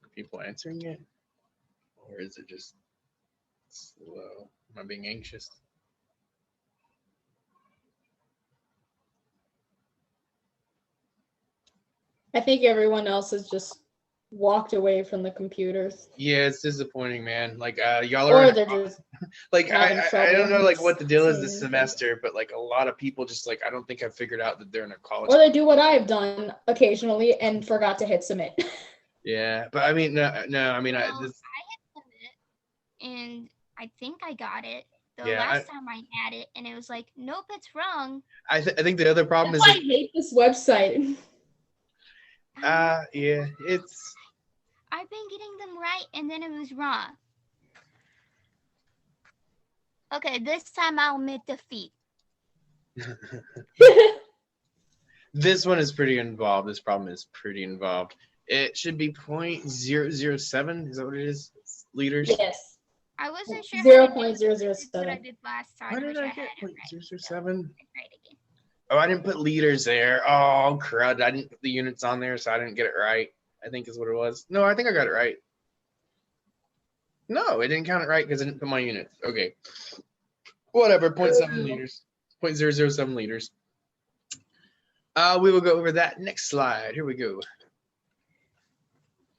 Are people answering it? Or is it just slow? Am I being anxious? I think everyone else has just walked away from the computers. Yeah, it's disappointing, man. Like y'all Or are they're just like having I don't know trouble like what the deal is this saying anything. semester, but like a lot of people just like I don't think have figured out that they're in a college. Or they do what I've done occasionally and forgot to hit submit. Yeah, but I mean no, I mean Well, this, I hit submit, and I think I got it the Yeah, last time I had it, and it was like, nope, it's wrong. I think the other problem That's is why I hate this website. yeah, it's I've been getting them right, and then it was wrong. Okay, this time I'll admit defeat. this one is pretty involved. This problem is pretty involved. It should be 0.007. Is that what it is? Liters. Yes. I wasn't sure. 0.007. What I did last time. Why did which I had get it right, so 0.007? I tried again. Oh, I didn't put liters there. Oh, crud. I didn't put the units on there, so I didn't get it right. I think is what it was. No, I think I got it right. No, it didn't count it right because I didn't put my units. Okay. Whatever, 0.7 liters. 0.007 liters. We will go over that next slide. Here we go.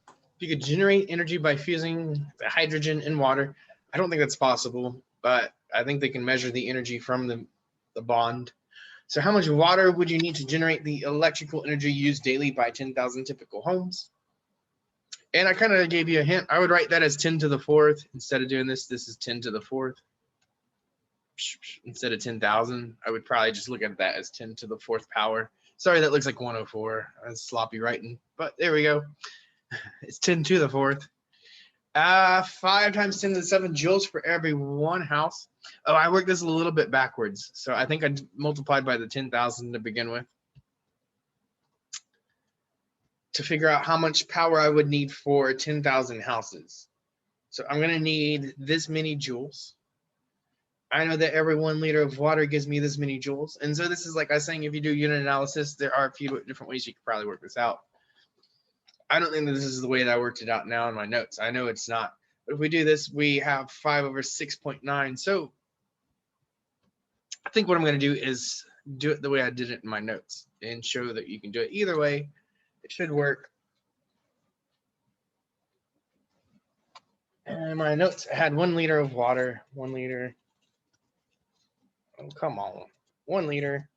If you could generate energy by fusing the hydrogen in water, I don't think that's possible, but I think they can measure the energy from the bond. So how much water would you need to generate the electrical energy used daily by 10,000 typical homes? And I kind of gave you a hint. I would write that as 10 to the fourth. Instead of doing this, this is 10 to the fourth. Instead of 10,000, I would probably just look at that as 10 to the fourth power. Sorry, that looks like 104. That's sloppy writing, but there we go. It's 10 to the fourth. 5 times 10 to the 7 joules for every one house. Oh, I worked this a little bit backwards. So I think I multiplied by the 10,000 to begin with to figure out how much power I would need for 10,000 houses. So I'm going to need this many joules. I know that every 1 liter of water gives me this many joules. And so this is like I was saying, if you do unit analysis, there are a few different ways you could probably work this out. I don't think that this is the way that I worked it out now in my notes. I know it's not. But if we do this, we have 5 over 6.9. So I think what I'm going to do is do it the way I did it in my notes and show that you can do it either way. It should work. And my notes had 1 liter of water, 1 liter. Oh, come on. 1 liter.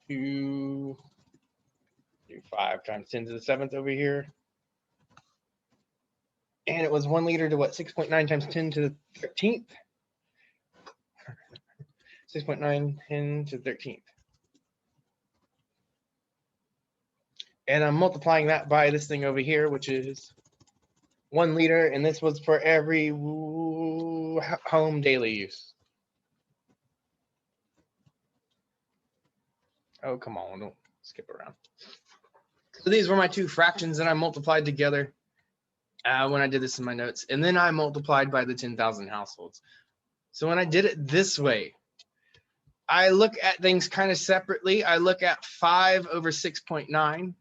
2, 5 times 10 to the 7th over here. And it was 1 liter to what? 6.9 times 10 to the 13th. 6.9, 10 to the 13th. And I'm multiplying that by this thing over here, which is 1 liter. And this was for every home daily use. Oh, come on. Don't skip around. So these were my 2 fractions that I multiplied together when I did this in my notes. And then I multiplied by the 10,000 households. So when I did it this way, I look at things kind of separately. I look at 5 over 6.9.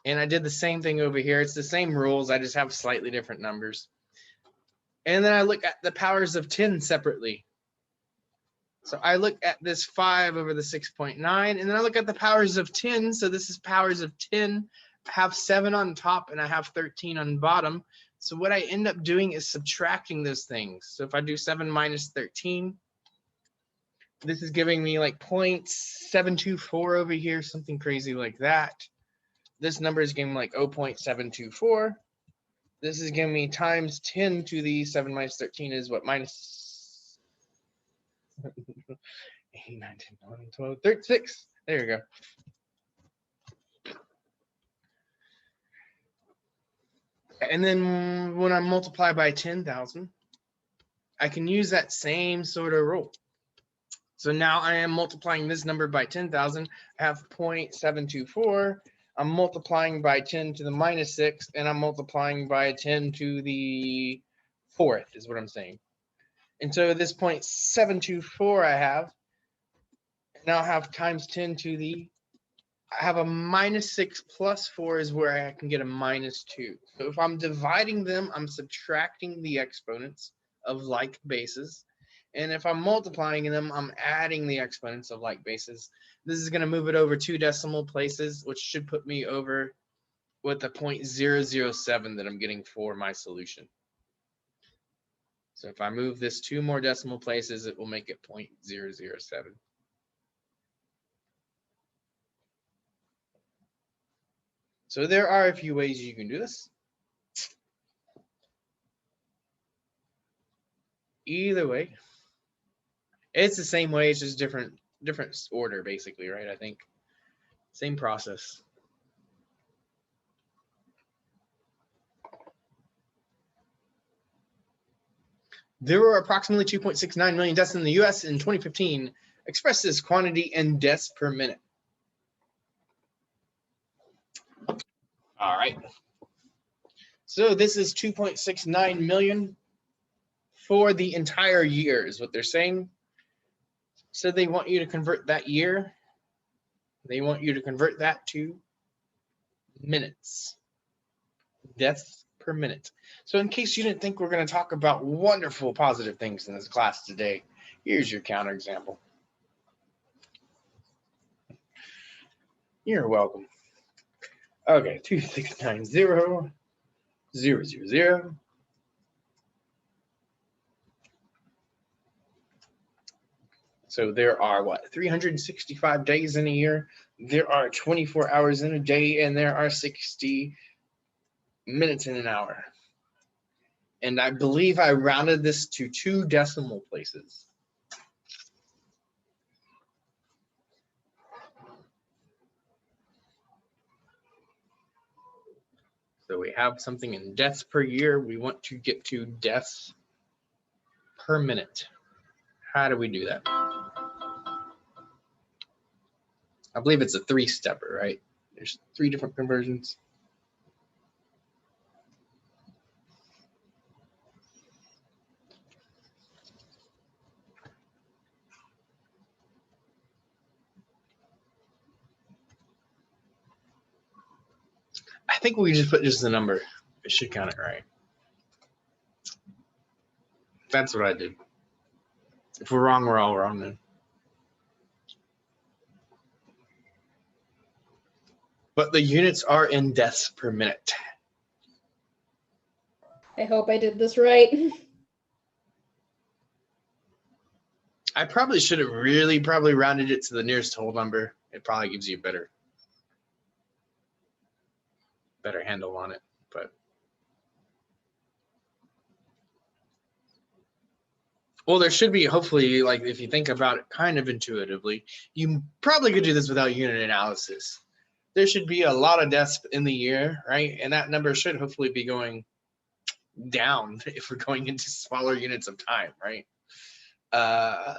And I did the same thing over here. It's the same rules. I just have slightly different numbers. And then I look at the powers of 10 separately. So I look at this 5 over the 6.9, and then I look at the powers of 10. So this is powers of 10. I have 7 on top, and I have 13 on bottom. So what I end up doing is subtracting those things. So if I do 7 minus 13, This is giving me like 0.724 over here, something crazy like that. This number is giving me like 0.724. This is giving me times 10 to the 7 minus 13 is what? Minus 8, 9, 10, 11, 12, 36. There you go. And then when I multiply by 10,000, I can use that same sort of rule. So now I am multiplying this number by 10,000. I have 0.724. I'm multiplying by 10 to the minus 6, and I'm multiplying by 10 to the 4th is what I'm saying. And so this 0.724 I have, now I have times 10 to the, I have a minus 6 plus 4 is where I can get a minus 2. So if I'm dividing them, I'm subtracting the exponents of like bases. And if I'm multiplying them, I'm adding the exponents of like bases. This is going to move it over 2 decimal places, which should put me over with the 0.007 that I'm getting for my solution. So if I move this 2 more decimal places, it will make it 0.007. So there are a few ways you can do this. Either way, it's the same way, it's just different order basically, right? I think same process. There were approximately 2.69 million deaths in the US in 2015, expressed as quantity in deaths per minute. All right. So this is 2.69 million for the entire year is what they're saying. So they want you to convert that year. They want you to convert that to minutes. Deaths per minute. So in case you didn't think we're going to talk about wonderful positive things in this class today, here's your counterexample. You're welcome. Okay, 2690, 000. So there are what, 365 days in a year? There are 24 hours in a day, and there are 60 minutes in an hour. And I believe I rounded this to 2 decimal places. So we have something in deaths per year. We want to get to deaths per minute. How do we do that? I believe it's a 3-stepper, right? There's 3 different conversions. I think we just put just the number. It should count it right. That's what I did. If we're wrong, we're all wrong then. But the units are in deaths per minute. I hope I did this right. I probably should have really probably rounded it to the nearest whole number. It probably gives you a better handle on it. But well, there should be, hopefully, like if you think about it kind of intuitively, you probably could do this without unit analysis. There should be a lot of deaths in the year, right? And that number should hopefully be going down if we're going into smaller units of time, right?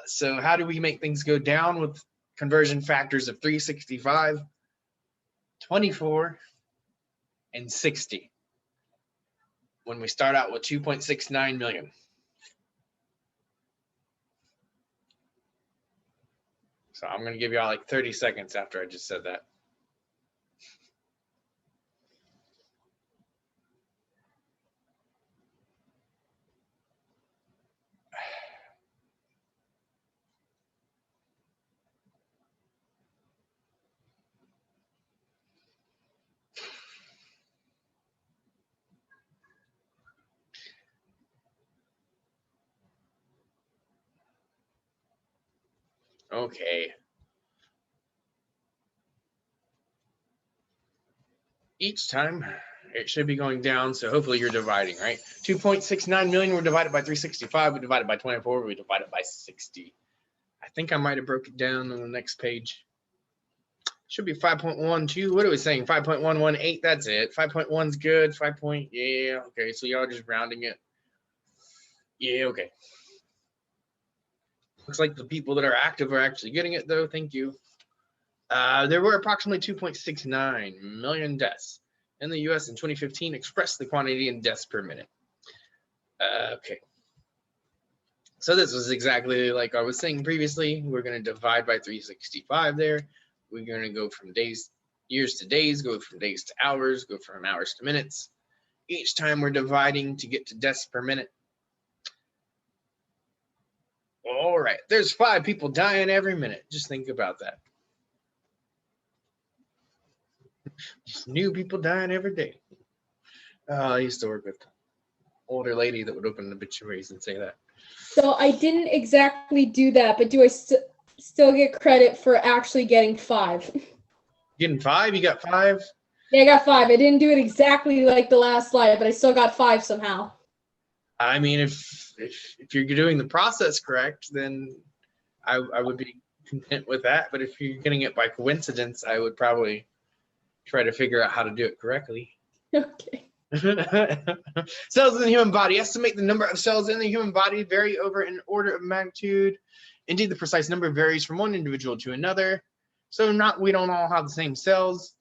So how do we make things go down with conversion factors of 365, 24, and 60 when we start out with 2.69 million? So I'm going to give you all like 30 seconds after I just said that. Okay. Each time it should be going down, so hopefully you're dividing, right? 2.69 million, we're divided by 365, we divided by 24, we divided by 60. I think I might have broke it down on the next page. Should be 5.12. What are we saying? 5.118. That's it. 5.1 is good. 5. Yeah. Okay. So y'all just rounding it. Yeah. Okay. Looks like the people that are active are actually getting it, though. Thank you. There were approximately 2.69 million deaths in the U.S. in 2015. Express the quantity in deaths per minute. Okay. So this was exactly like I was saying previously. We're going to divide by 365 there. We're going to go from years to days, go from days to hours, go from hours to minutes. Each time we're dividing to get to deaths per minute. All right, there's 5 people dying every minute. Just think about that. Just new people dying every day. I used to work with an older lady that would open obituaries and say that. So I didn't exactly do that, but do I still get credit for actually getting 5? Getting 5? You got 5? Yeah, I got 5. I didn't do it exactly like the last slide, but I still got 5 somehow. I mean, if you're doing the process correct, then I would be content with that. But if you're getting it by coincidence, I would probably try to figure out how to do it correctly. Okay. Cells in the human body. Estimate the number of cells in the human body vary over an order of magnitude. Indeed, the precise number varies from one individual to another. So we don't all have the same cells.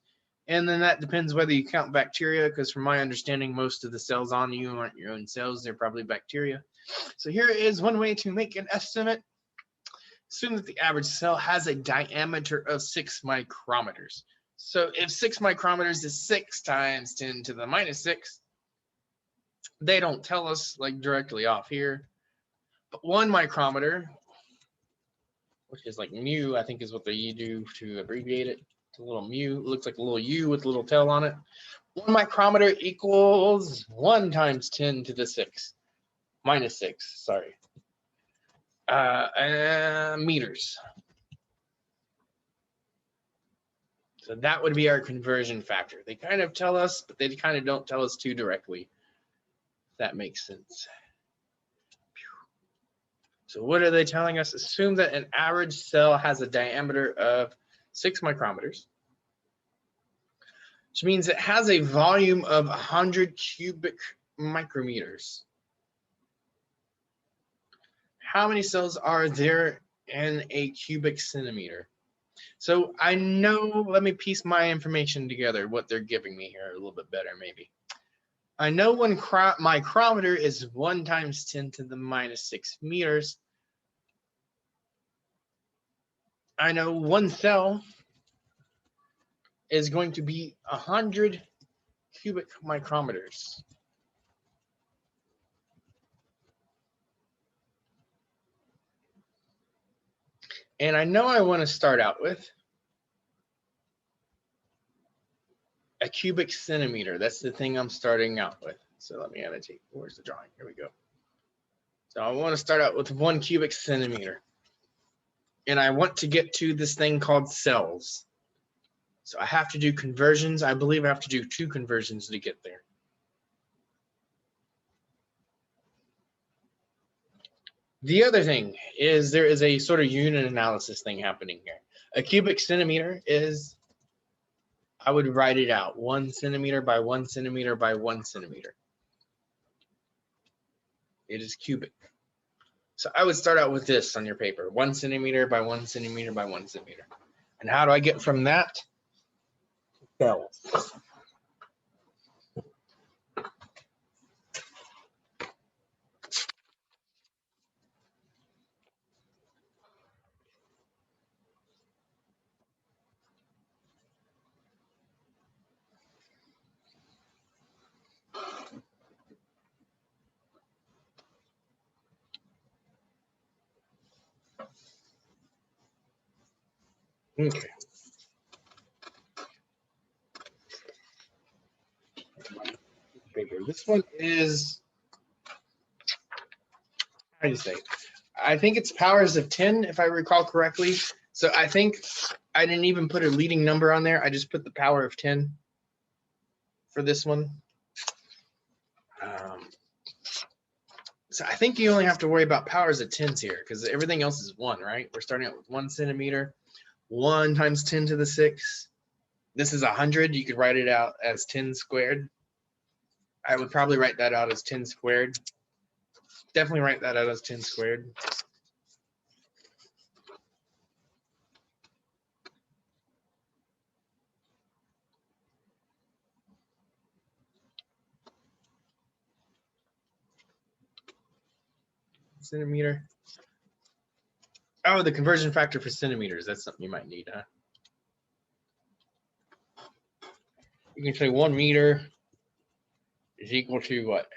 And then that depends whether you count bacteria, because from my understanding, most of the cells on you aren't your own cells. They're probably bacteria. So here is one way to make an estimate. Assume that the average cell has a diameter of 6 micrometers. So if 6 micrometers is 6 times 10 to the minus 6, they don't tell us like directly off here. But 1 micrometer, which is like mu, I think is what they do to abbreviate it. It's a little mu. It looks like a little U with a little tail on it. 1 micrometer equals 1 times 10 to the 6. Minus 6, sorry. Meters. So that would be our conversion factor. They kind of tell us, but they kind of don't tell us too directly. If that makes sense. So what are they telling us? Assume that an average cell has a diameter of 6 micrometers, which means it has a volume of 100 cubic micrometers. How many cells are there in a cubic centimeter? So I know, let me piece my information together, what they're giving me here a little bit better maybe. I know 1 micrometer is 1 times 10 to the minus 6 meters. I know 1 cell is going to be 100 cubic micrometers. And I know I want to start out with a cubic centimeter. That's the thing I'm starting out with. So let me annotate. Where's the drawing? Here we go. So I want to start out with 1 cubic centimeter. And I want to get to this thing called cells. So I have to do conversions. I believe I have to do 2 conversions to get there. The other thing is there is a sort of unit analysis thing happening here. A cubic centimeter is, I would write it out, 1 centimeter by 1 centimeter by 1 centimeter. It is cubic. So I would start out with this on your paper, 1 centimeter by 1 centimeter by 1 centimeter. And how do I get from that? Cells. Okay. Paper. This one is, how do you say? I think it's powers of 10, if I recall correctly. So I think I didn't even put a leading number on there. I just put the power of 10 for this one. So I think you only have to worry about powers of 10s here because everything else is 1, right? We're starting out with 1 centimeter. 1 times 10 to the 6. This is 100. You could write it out as 10 squared. I would probably write that out as 10 squared. Definitely write that out as 10 squared. Centimeter. Oh, the conversion factor for centimeters. That's something you might need, huh? You can say 1 meter is equal to what?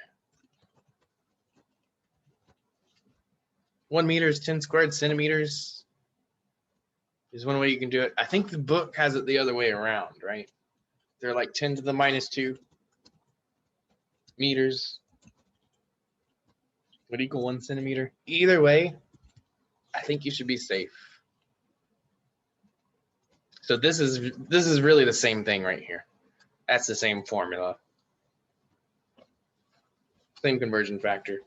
1 meter is 10 squared centimeters is one way you can do it. I think the book has it the other way around, right? They're like 10 to the minus 2 meters would equal 1 centimeter. Either way, I think you should be safe. So this is really the same thing right here. That's the same formula. Same conversion factor.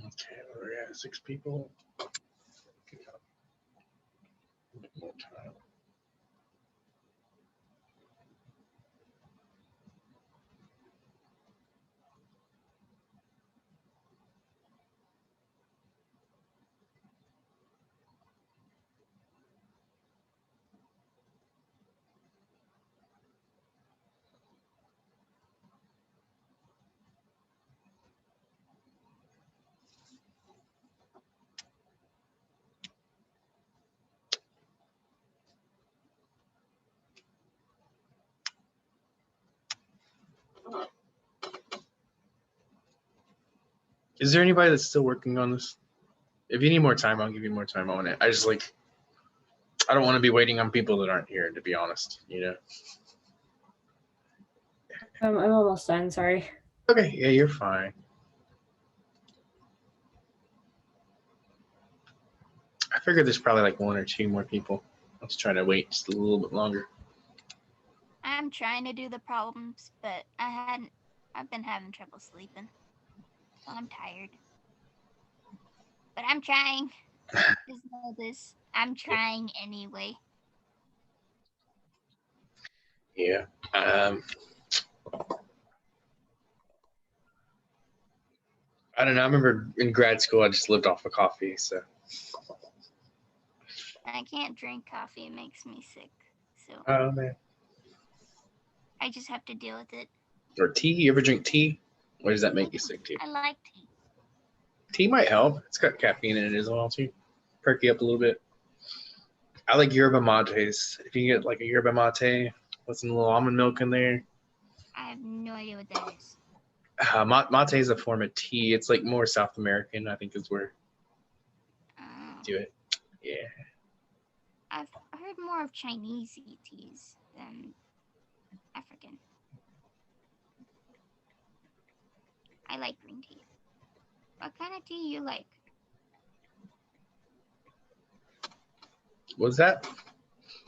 Okay, we're at 6 people. More time. Is there anybody that's still working on this? If you need more time, I'll give you more time on it. I just like, I don't want to be waiting on people that aren't here, to be honest, you know? I'm almost done, sorry. Okay, yeah, you're fine. I figured there's probably like 1 or 2 more people. Let's try to wait just a little bit longer. I'm trying to do the problems, but I've been having trouble sleeping. So I'm tired. But I'm trying. Just know this. I'm trying anyway. Yeah. I don't know. I remember in grad school, I just lived off of coffee. So I can't drink coffee. It makes me sick. So oh man. I just have to deal with it. Or tea. You ever drink tea? What does that make you sick too? I like tea. Tea might help. It's got caffeine in it as well too. Perk you up a little bit. I like yerba mates. If you get like a yerba mate with some little almond milk in there. I have no idea what that is. Mate is a form of tea. It's like more South American, I think is where do it. Yeah. I've heard more of Chinese teas than African. I like green tea. What kind of tea you like? What's that?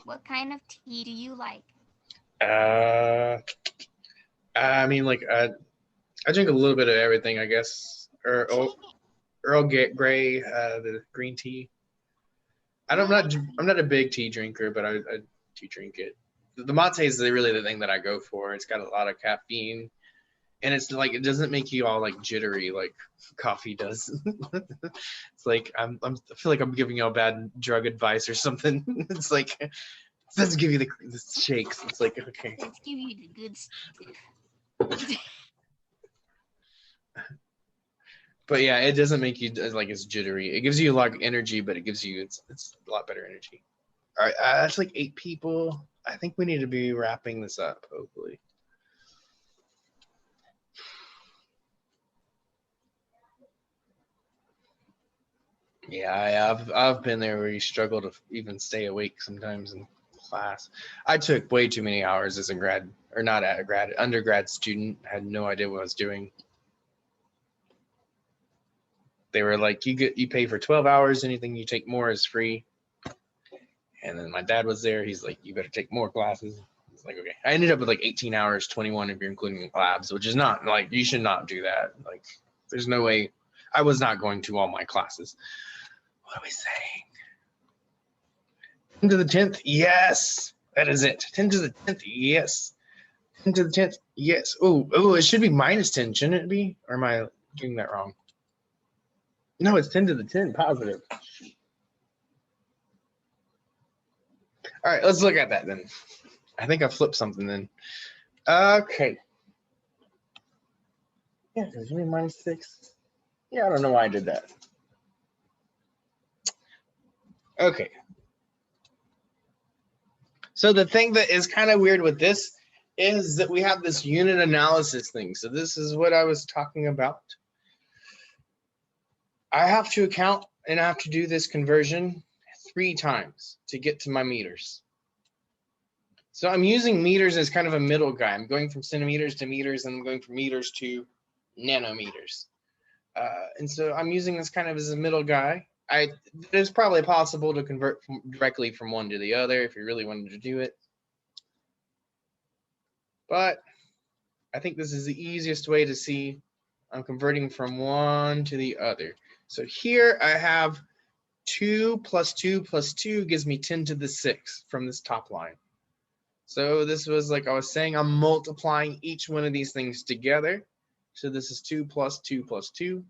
What kind of tea do you like? I mean, like, I drink a little bit of everything, I guess. Earl Grey, the green tea. I'm not a big tea drinker, but I do drink it. The mate is really the thing that I go for. It's got a lot of caffeine, and it's like it doesn't make you all like jittery like coffee does. It's like I feel like I'm giving you all bad drug advice or something. It's like it doesn't give you the shakes. It's like okay. Let's give you the good stuff. But yeah, it doesn't make you like it's jittery. It gives you a lot of energy, but it gives you it's a lot better energy. All right, that's like 8 people. I think we need to be wrapping this up, hopefully. Yeah, I've been there where you struggle to even stay awake sometimes in class. I took way too many hours as a grad, or not a grad, undergrad student. I had no idea what I was doing. They were like, you pay for 12 hours, anything you take more is free. And then my dad was there. He's like, you better take more classes. It's like, okay. I ended up with like 18 hours, 21 if you're including labs, which is not like, you should not do that. Like, there's no way. I was not going to all my classes. What are we saying? 10 to the 10th? Yes, that is it. 10 to the 10th? Yes. 10 to the 10th? Yes. Oh, it should be minus 10, shouldn't it be? Or am I doing that wrong? No, it's 10 to the 10, positive. All right, let's look at that then. I think I flipped something then. Okay. Yeah, because you mean minus 6. Yeah, I don't know why I did that. Okay. So the thing that is kind of weird with this is that we have this unit analysis thing. So this is what I was talking about. I have to account and I have to do this conversion 3 times to get to my meters. So I'm using meters as kind of a middle guy. I'm going from centimeters to meters, and I'm going from meters to nanometers. And so I'm using this kind of as a middle guy. It's probably possible to convert directly from one to the other if you really wanted to do it. But I think this is the easiest way to see I'm converting from one to the other. So here I have 2 plus 2 plus 2 gives me 10 to the 6 from this top line. So this was like I was saying, I'm multiplying each one of these things together. So this is 2 plus 2 plus 2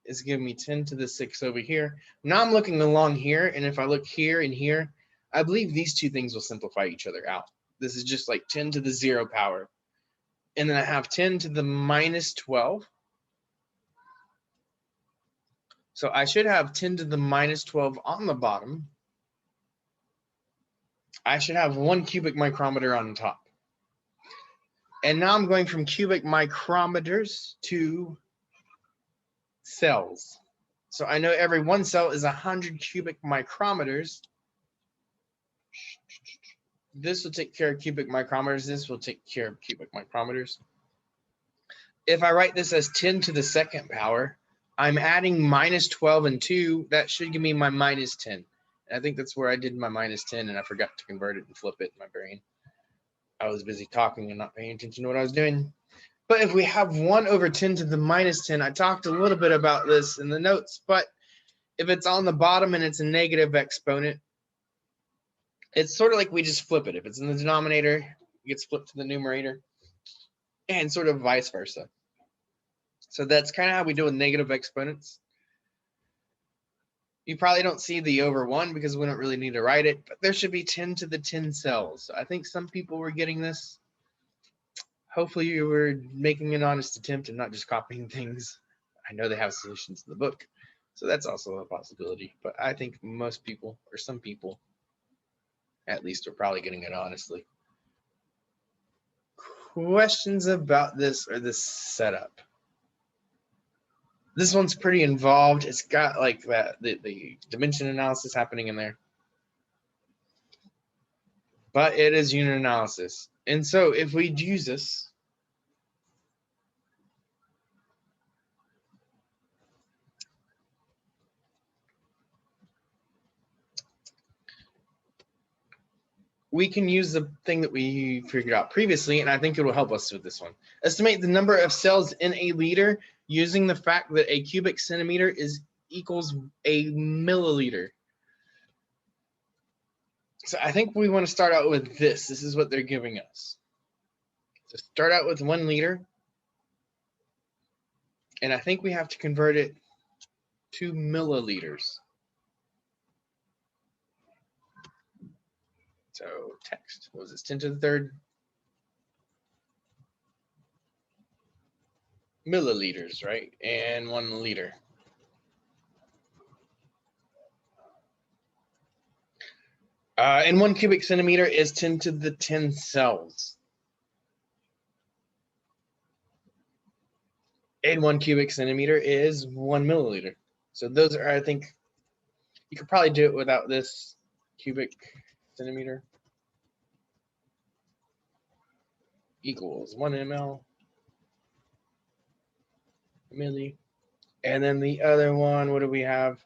is giving me 10 to the 6 over here. Now I'm looking along here, and if I look here and here, I believe these two things will simplify each other out. This is just like 10 to the 0 power. And then I have 10 to the minus 12. So I should have 10 to the minus 12 on the bottom. I should have 1 cubic micrometer on top. And now I'm going from cubic micrometers to cells. So I know every one cell is 100 cubic micrometers. This will take care of cubic micrometers. This will take care of cubic micrometers. If I write this as 10 to the second power, I'm adding minus 12 and 2. That should give me my minus 10. And I think that's where I did my minus 10, and I forgot to convert it and flip it in my brain. I was busy talking and not paying attention to what I was doing. But if we have 1 over 10 to the minus 10, I talked a little bit about this in the notes, but if it's on the bottom and it's a negative exponent, it's sort of like we just flip it. If it's in the denominator, it gets flipped to the numerator, and sort of vice versa. So that's kind of how we do with negative exponents. You probably don't see the over 1 because we don't really need to write it, but there should be 10 to the 10 cells. So I think some people were getting this. Hopefully you were making an honest attempt and not just copying things. I know they have solutions in the book, so that's also a possibility. But I think most people, or some people at least, are probably getting it honestly. Questions about this or this setup? This one's pretty involved. It's got like that the dimension analysis happening in there. But it is unit analysis. And so if we use this, we can use the thing that we figured out previously, and I think it will help us with this one. Estimate the number of cells in a liter using the fact that a cubic centimeter equals a milliliter. So I think we want to start out with this. This is what they're giving us. So start out with 1 liter. And I think we have to convert it to milliliters. So text, what was this, 10 to the third? Milliliters, right? And 1 liter. And 1 cubic centimeter is 10 to the 10 cells. And 1 cubic centimeter is 1 milliliter. So those are, I think, you could probably do it without this cubic centimeter. Equals 1 ml, milli. And then the other one, what do we have?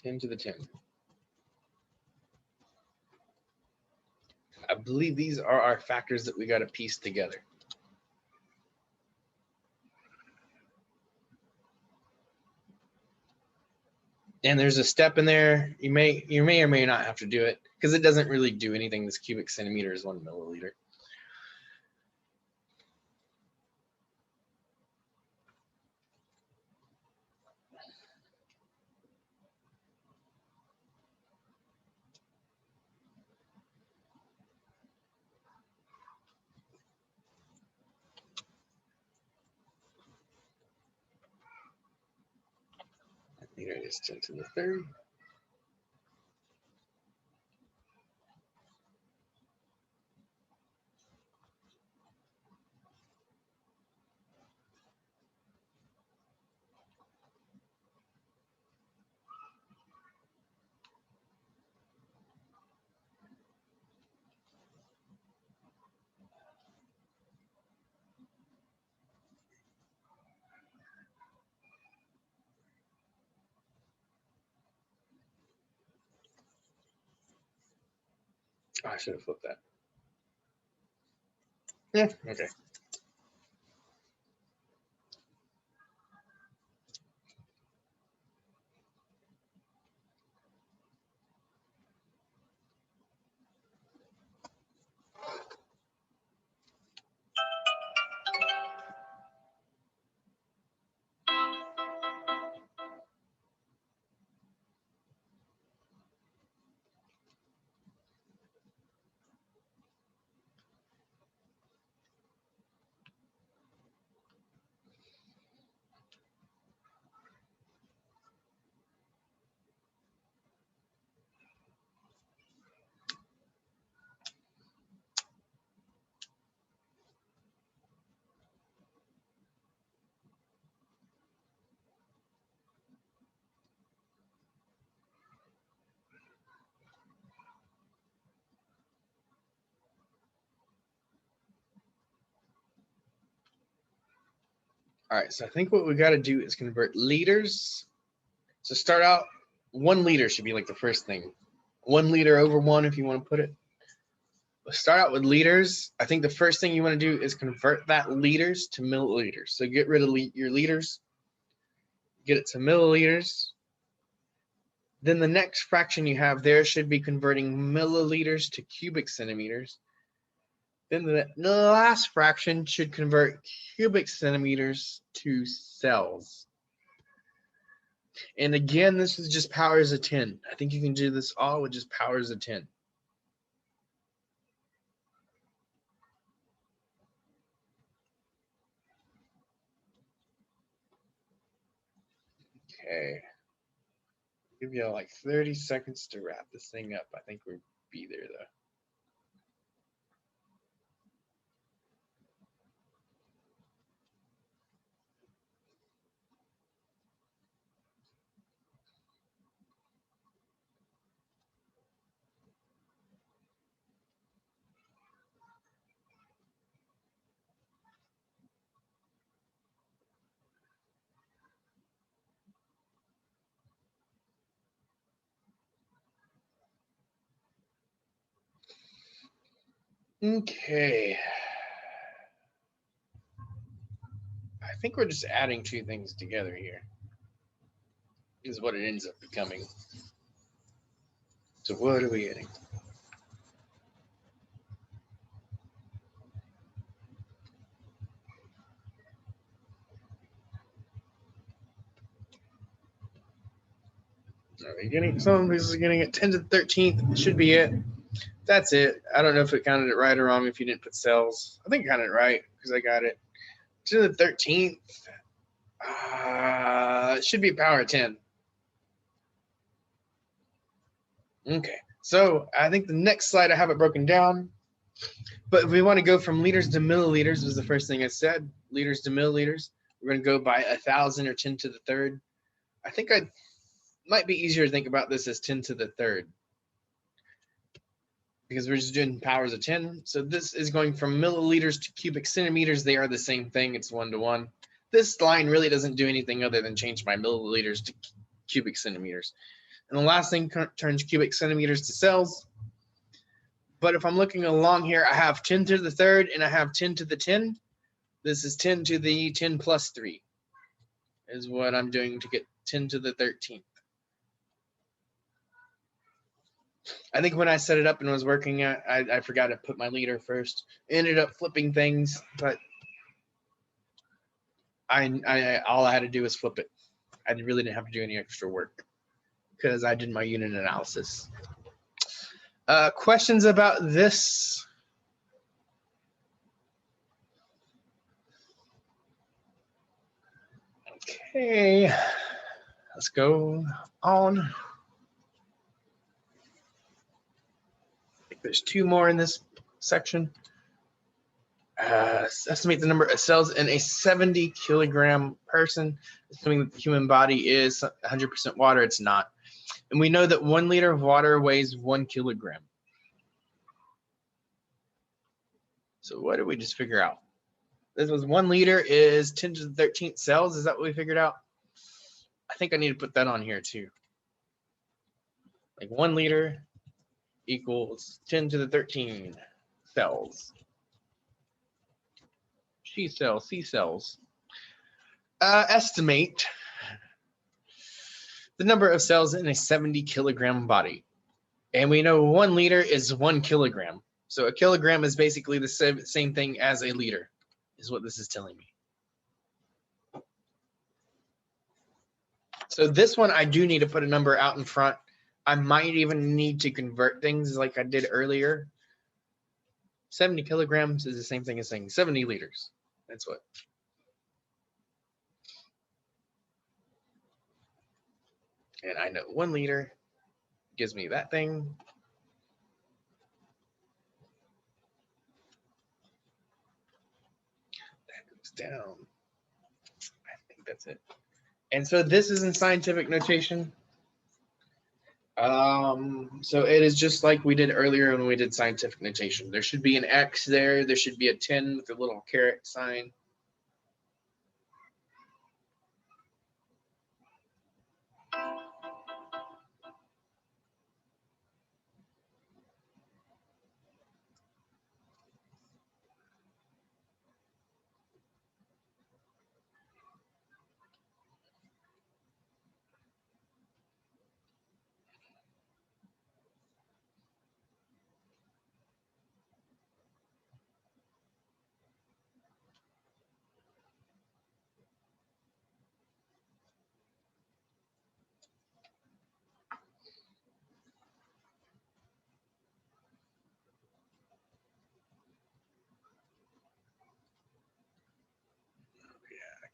10 to the 10. I believe these are our factors that we got to piece together. And there's a step in there. You may or may not have to do it because it doesn't really do anything. This cubic centimeter is 1 milliliter. Here it is, 10 to the third. Oh, I should have flipped that. Yeah, okay. All right, so I think what we got to do is convert liters. So start out, 1 liter should be like the first thing. 1 liter over 1 if you want to put it. Let's start out with liters. I think the first thing you want to do is convert that liters to milliliters. So get rid of your liters, get it to milliliters. Then the next fraction you have there should be converting milliliters to cubic centimeters. Then the last fraction should convert cubic centimeters to cells. And again, this is just powers of 10. I think you can do this all with just powers of 10. Okay. Give you like 30 seconds to wrap this thing up. I think we'll be there though. Okay. I think we're just adding 2 things together here, is what it ends up becoming. So what are we adding? Are we getting, some of these are getting it 10 to the 13th, should be it. That's it. I don't know if it counted it right or wrong if you didn't put cells. I think it counted it right because I got it. To the 13th, it should be power of 10. Okay, so I think the next slide I have it broken down. But if we want to go from liters to milliliters, was the first thing I said. Liters to milliliters. We're going to go by 1,000 or 10 to the 3rd. I think I might be easier to think about this as 10 to the 3rd. Because we're just doing powers of 10. So this is going from milliliters to cubic centimeters. They are the same thing. It's 1 to 1. This line really doesn't do anything other than change my milliliters to cubic centimeters. And the last thing turns cubic centimeters to cells. But if I'm looking along here, I have 10 to the 3rd and I have 10 to the 10. This is 10 to the 10 plus 3 is what I'm doing to get 10 to the 13th. I think when I set it up and was working, I forgot to put my liter first. Ended up flipping things, but all I had to do was flip it. I really didn't have to do any extra work because I did my unit analysis. Questions about this? Okay, let's go on. There's 2 more in this section. Estimate the number of cells in a 70 kilogram person, assuming that the human body is 100% water. It's not. And we know that 1 liter of water weighs 1 kilogram. So what did we just figure out? This was 1 liter is 10 to the 13th cells. Is that what we figured out? I think I need to put that on here too. Like 1 liter equals 10 to the 13 cells. She cells, C cells. Estimate the number of cells in a 70 kilogram body. And we know 1 liter is 1 kilogram. So a kilogram is basically the same thing as a liter, is what this is telling me. So this one, I do need to put a number out in front. I might even need to convert things like I did earlier. 70 kilograms is the same thing as saying 70 liters. That's what. And I know 1 liter gives me that thing. That goes down. I think that's it. And so this is in scientific notation. So it is just like we did earlier when we did scientific notation. There should be an X there. There should be a 10 with a little caret sign.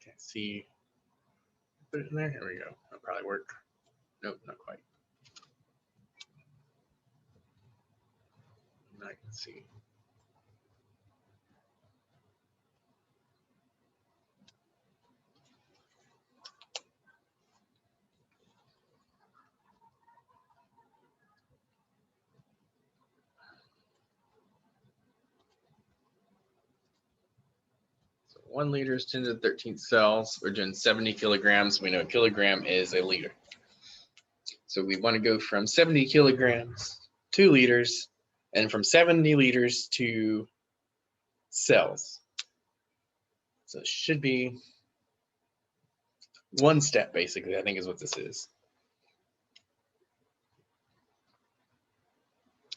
can't see. Put it in there. Here we go. That'll probably work. Nope, not quite. I can see. So 1 liter is 10 to the 13th cells. We're doing 70 kilograms. We know a kilogram is a liter. So we want to go from 70 kilograms to liters, and from 70 liters to cells. So it should be one step, basically, I think is what this is.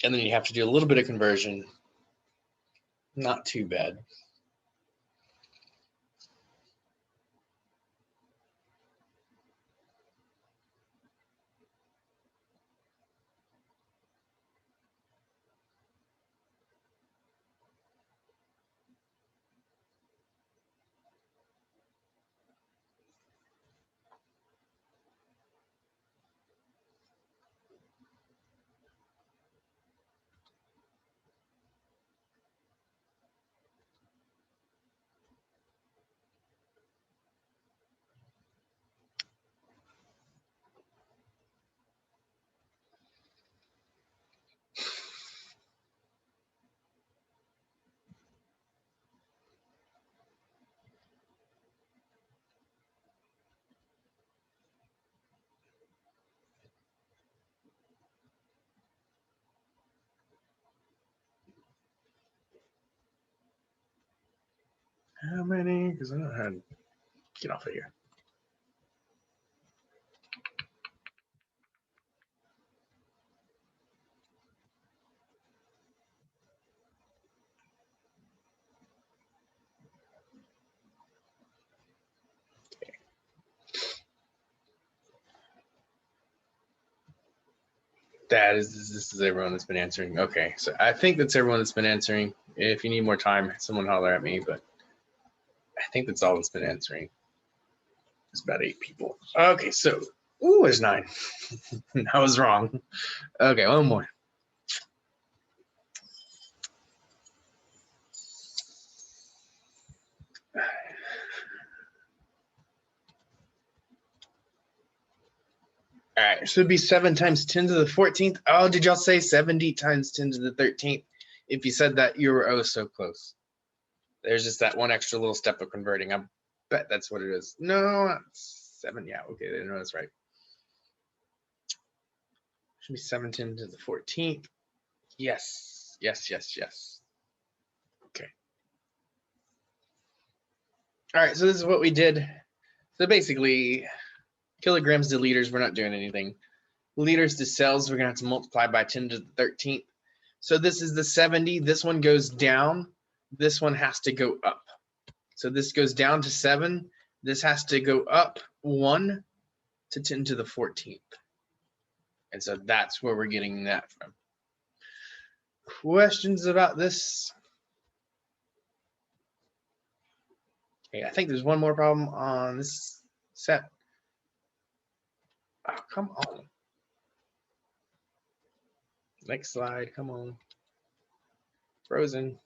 And then you have to do a little bit of conversion. Not too bad. How many? Because I don't know how to get off of here. This is everyone that's been answering. Okay, so I think that's everyone that's been answering. If you need more time, someone holler at me, but I think that's all that's been answering. It's about 8 people. Okay, so, ooh, there's 9. I was wrong. Okay, one more. All right, so it'd be 7 times 10 to the 14th. Oh, did y'all say 70 times 10 to the 13th? If you said that, you were oh so close. There's just that one extra little step of converting. I bet that's what it is. No, 7. Yeah, okay, I didn't know that's right. Should be 7 10 to the 14th. Yes, yes, yes, yes. Okay. All right, so this is what we did. So basically, kilograms to liters, we're not doing anything. Liters to cells, we're going to have to multiply by 10 to the 13th. So this is the 70. This one goes down. This one has to go up. So this goes down to 7. This has to go up 1 to 10 to the 14th. And so that's where we're getting that from. Questions about this? Okay, I think there's one more problem on this set. Oh, come on. Next slide, come on. Frozen.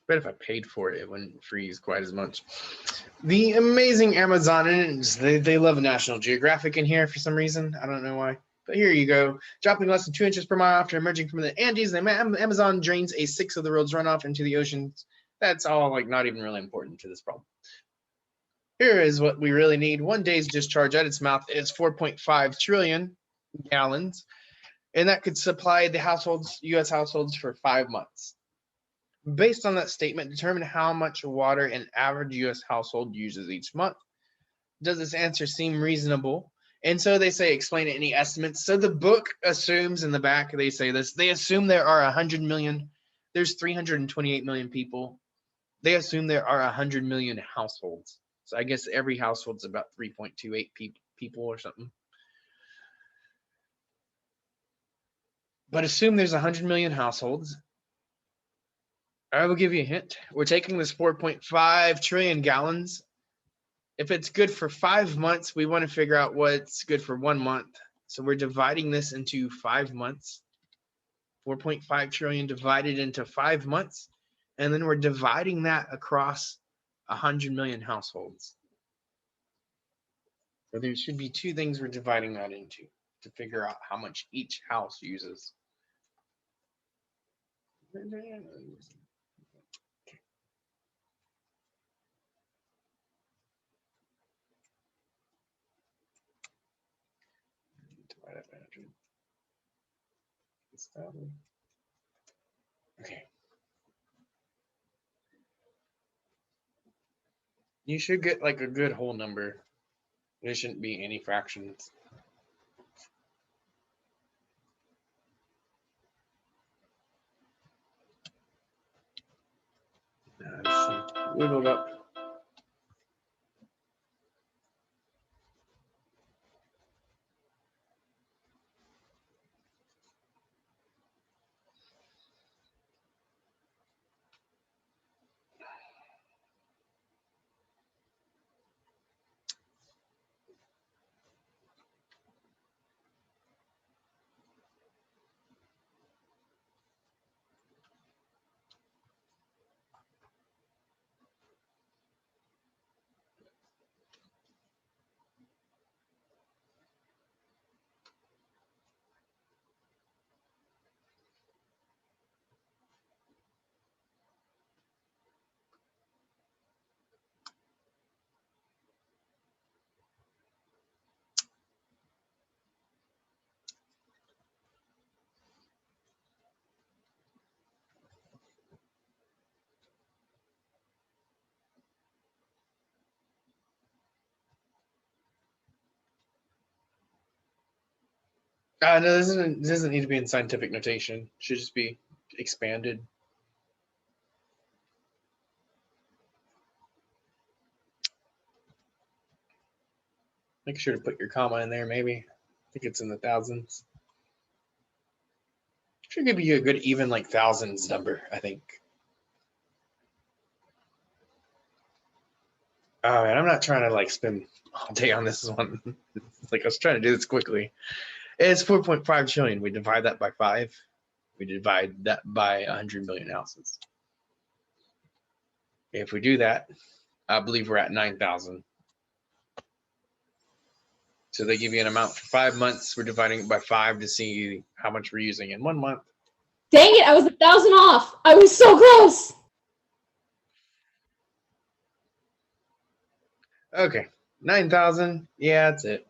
Bet if I paid for it, it wouldn't freeze quite as much. The amazing Amazonians, they love National Geographic in here for some reason. I don't know why. But here you go. Dropping less than 2 inches per mile after emerging from the Andes, the Amazon drains 1/6 of the world's runoff into the oceans. That's all like not even really important to this problem. Here is what we really need. 1 day's discharge at its mouth is 4.5 trillion gallons, and that could supply the households, U.S. households, for 5 months. Based on that statement, determine how much water an average U.S. household uses each month. Does this answer seem reasonable? And so they say, explain any estimates. So the book assumes in the back, they say this, they assume there are 100 million, there's 328 million people. They assume there are 100 million households. So I guess every household's about 3.28 people or something. But assume there's 100 million households. I will give you a hint. We're taking this 4.5 trillion gallons. If it's good for 5 months, we want to figure out what's good for 1 month. So we're dividing this into 5 months. 4.5 trillion divided into 5 months. And then we're dividing that across 100 million households. So there should be two things we're dividing that into to figure out how much each house uses. Divide that by 100. It's that one. Okay. You should get like a good whole number. There shouldn't be any fractions. Whittled up. No, this doesn't need to be in scientific notation. It should just be expanded. Make sure to put your comma in there, maybe. I think it's in the thousands. Should give you a good even like thousands number, I think. Oh man, I'm not trying to like spend all day on this one. It's like I was trying to do this quickly. It's 4.5 trillion. We divide that by 5. We divide that by 100 million houses. If we do that, I believe we're at 9,000. So they give you an amount for 5 months. We're dividing it by 5 to see how much we're using in 1 month. Dang it, I was 1,000 off. I was so close. Okay, 9,000. Yeah, that's it.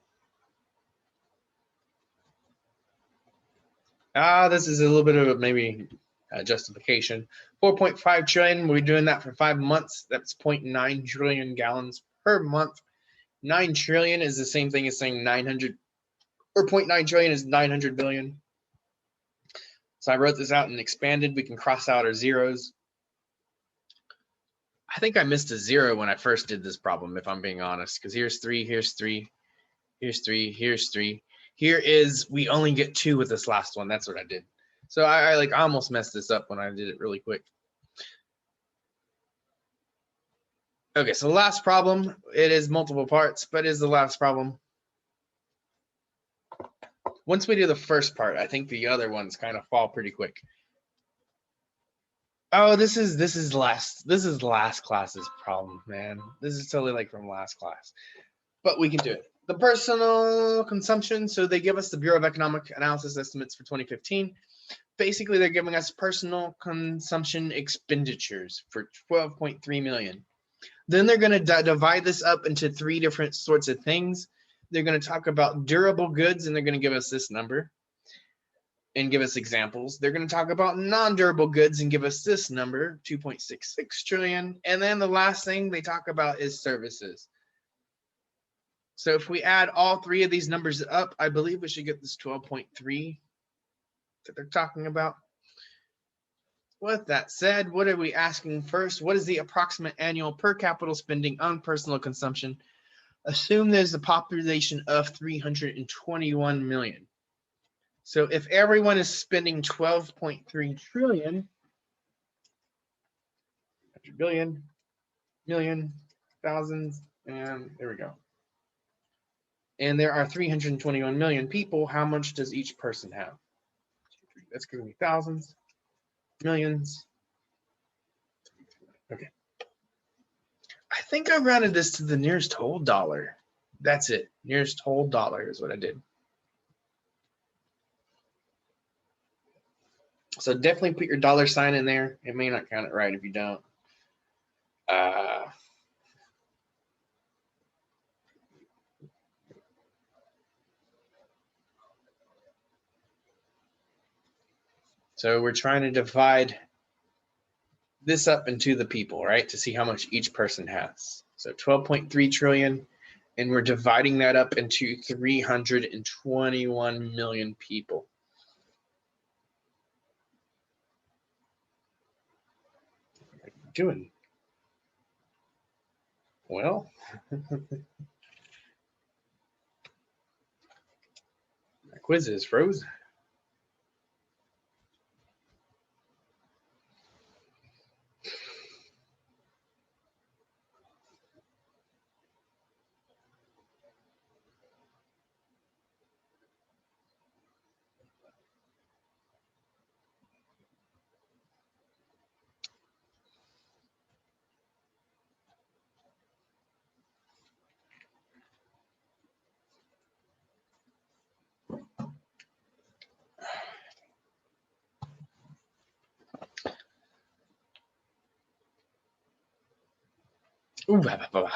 This is a little bit of maybe justification. 4.5 trillion, we're doing that for 5 months. That's 0.9 trillion gallons per month. 9 trillion is the same thing as saying 900, or 0.9 trillion is 900 billion. So I wrote this out and expanded. We can cross out our zeros. I think I missed a 0 when I first did this problem, if I'm being honest, because here's 3, here's 3, here's 3, here's 3. Here is, we only get 2 with this last one. That's what I did. So I almost messed this up when I did it really quick. Okay, so the last problem, it is multiple parts, but is the last problem. Once we do the first part, I think the other ones kind of fall pretty quick. Oh, this is last class's problem, man. This is totally like from last class, but we can do it. The personal consumption. So they give us the Bureau of Economic Analysis estimates for 2015. Basically, they're giving us personal consumption expenditures for 12.3 million. Then they're going to divide this up into 3 different sorts of things. They're going to talk about durable goods, and they're going to give us this number and give us examples. They're going to talk about non-durable goods and give us this number, 2.66 trillion. And then the last thing they talk about is services. So if we add all 3 of these numbers up, I believe we should get this 12.3 that they're talking about. With that said, what are we asking first? What is the approximate annual per capita spending on personal consumption? Assume there's a population of 321 million. So if everyone is spending 12.3 trillion, billion, million, thousands, and there we go. And there are 321 million people. How much does each person have? That's going to be thousands, millions. Okay. I think I rounded this to the nearest whole dollar. That's it. Nearest whole dollar is what I did. So definitely put your dollar sign in there. It may not count it right if you don't. So we're trying to divide this up into the people, right? To see how much each person has. So 12.3 trillion, and we're dividing that up into 321 million people. What are you doing? Well, my quiz is froze. Ooh, blah, blah, blah.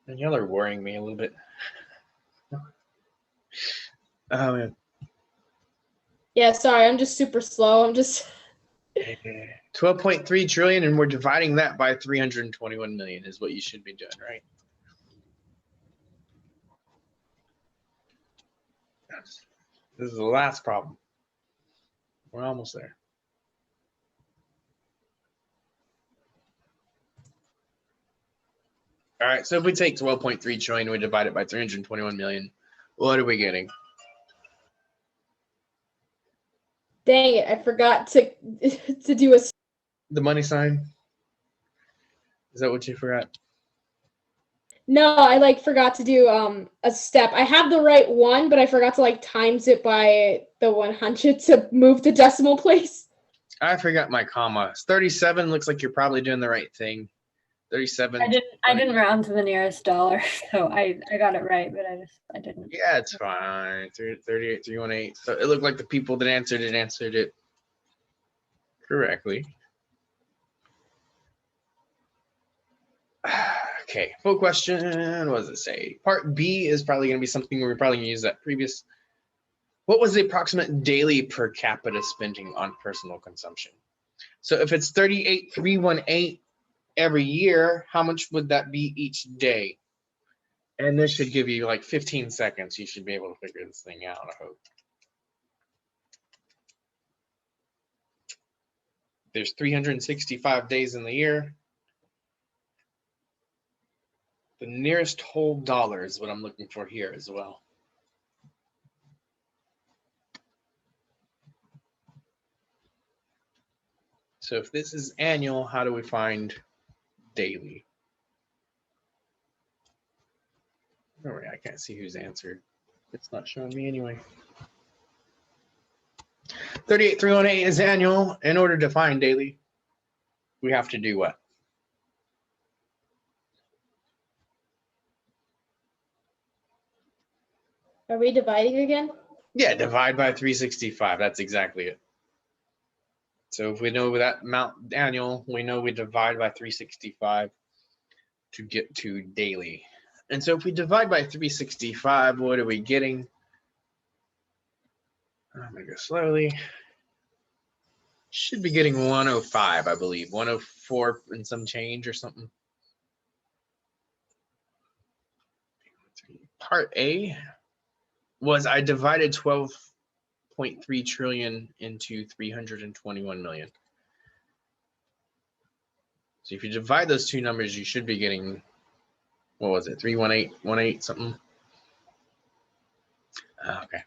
And y'all are worrying me a little bit. Oh, man. Yeah, sorry, I'm just super slow. I'm just 12.3 trillion, and we're dividing that by 321 million is what you should be doing, right? This is the last problem. We're almost there. All right, so if we take 12.3 trillion, we divide it by 321 million, what are we getting? dang it, I forgot to to do a The money sign? Is that what you forgot? no, I like forgot to do a step. I have the right one, but I forgot to like times it by the 100 to move the decimal place. I forgot my comma. 37 looks like you're probably doing the right thing. 37. I didn't round to the nearest dollar, so I got it right, but I didn't. Yeah, it's fine. 38, 318. So it looked like the people that answered it correctly. Okay, full question. What does it say? Part B is probably going to be something we're probably going to use that previous. What was the approximate daily per capita spending on personal consumption? So if it's 38,318 every year, how much would that be each day? And this should give you like 15 seconds. You should be able to figure this thing out, I hope. There's 365 days in the year. The nearest whole dollar is what I'm looking for here as well. So if this is annual, how do we find daily? All right, I can't see who's answered. It's not showing me anyway. 38,318 is annual. In order to find daily, we have to do what? Are we dividing again? Yeah, divide by 365. That's exactly it. So if we know that amount annual, we know we divide by 365 to get to daily. And so if we divide by 365, what are we getting? I'm gonna go slowly. Should be getting 105, I believe. 104 and some change or something. Part A was I divided 12.3 trillion into 321 million. So if you divide those two numbers, you should be getting, what was it, 31818 something? Okay.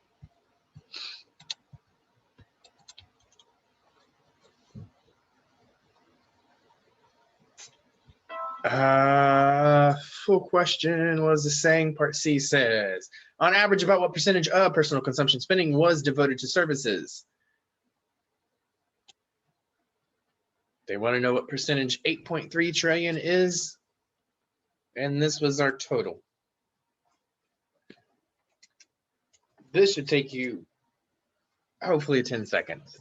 Full question was the saying. Part C says, on average, about what percentage of personal consumption spending was devoted to services? They want to know what percentage 8.3 trillion is, and this was our total. This should take you hopefully 10 seconds.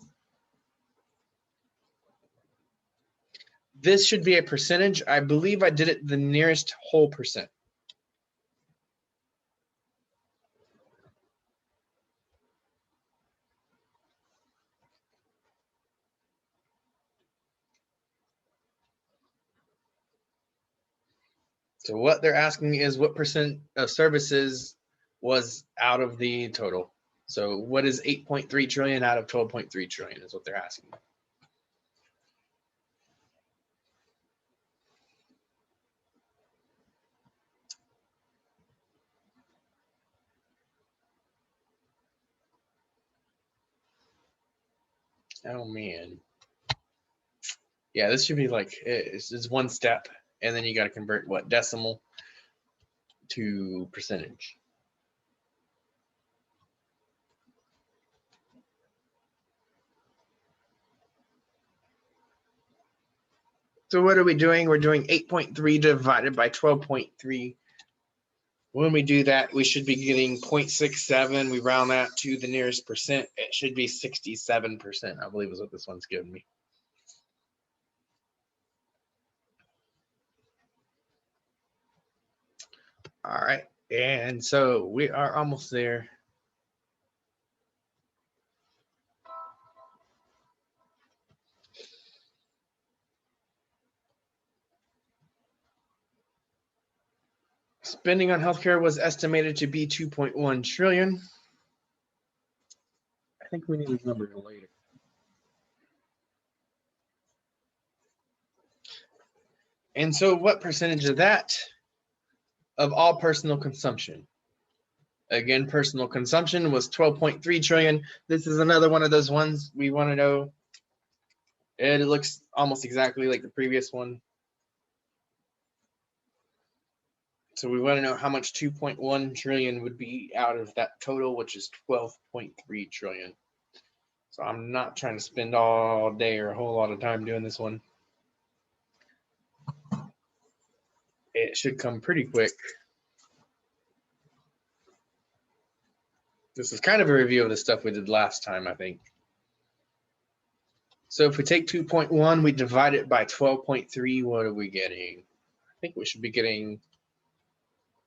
This should be a percentage. I believe I did it the nearest whole percent. So what they're asking is what percent of services was out of the total. So what is 8.3 trillion out of 12.3 trillion is what they're asking. Oh man. Yeah, this should be like, it's one step, and then you got to convert what, decimal to percentage. So what are we doing? We're doing 8.3 divided by 12.3. When we do that, we should be getting 0.67. We round that to the nearest percent. It should be 67%, I believe is what this one's giving me. All right, and so we are almost there. Spending on healthcare was estimated to be 2.1 trillion. I think we need these numbers later. And so what percentage of that of all personal consumption? Again, personal consumption was 12.3 trillion. This is another one of those ones we want to know. It looks almost exactly like the previous one. So we want to know how much 2.1 trillion would be out of that total, which is 12.3 trillion. So I'm not trying to spend all day or a whole lot of time doing this one. It should come pretty quick. This is kind of a review of the stuff we did last time, I think. So if we take 2.1, we divide it by 12.3, what are we getting? I think we should be getting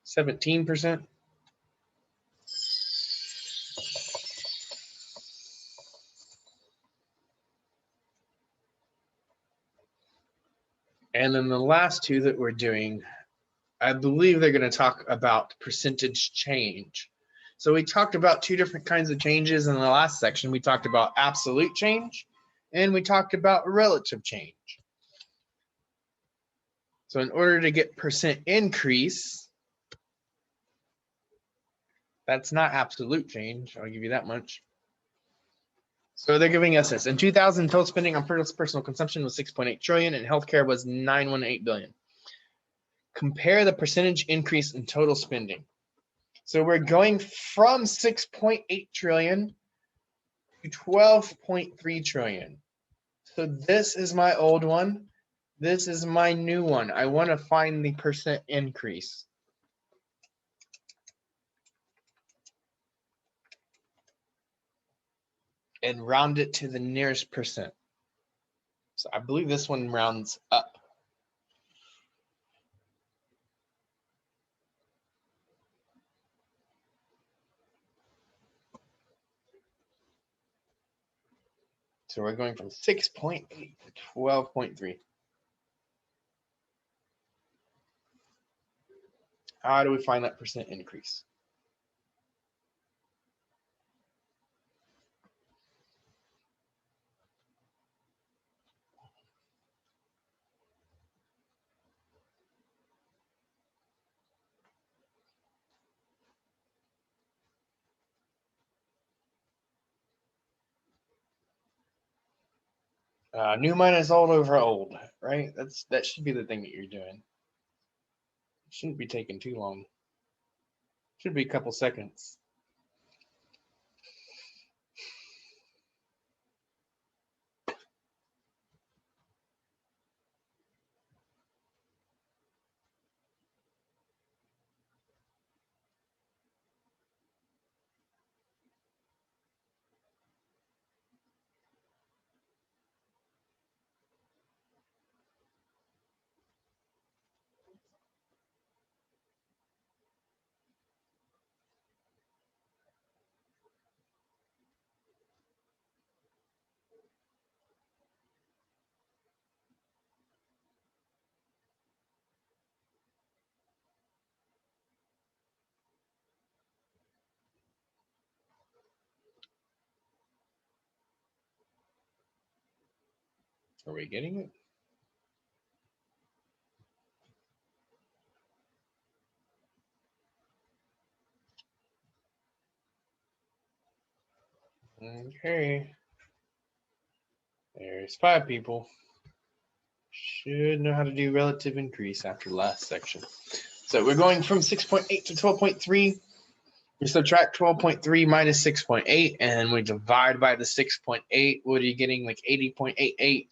17%. And then the last two that we're doing, I believe they're going to talk about percentage change. So we talked about two different kinds of changes in the last section. We talked about absolute change and we talked about relative change. So in order to get percent increase, that's not absolute change. I'll give you that much. So they're giving us this. In 2000, total spending on personal consumption was 6.8 trillion and healthcare was 918 billion. Compare the percentage increase in total spending. So we're going from 6.8 trillion to 12.3 trillion. So this is my old one. This is my new one. I want to find the percent increase. And round it to the nearest percent. So I believe this one rounds up. So we're going from 6.8 to 12.3. How do we find that percent increase? New minus old over old, right? That should be the thing that you're doing. Shouldn't be taking too long. Should be a couple seconds. Are we getting it? Okay. There's 5 people. Should know how to do relative increase after last section. So we're going from 6.8 to 12.3. We subtract 12.3 minus 6.8, and we divide by the 6.8. What are you getting? Like 80.88.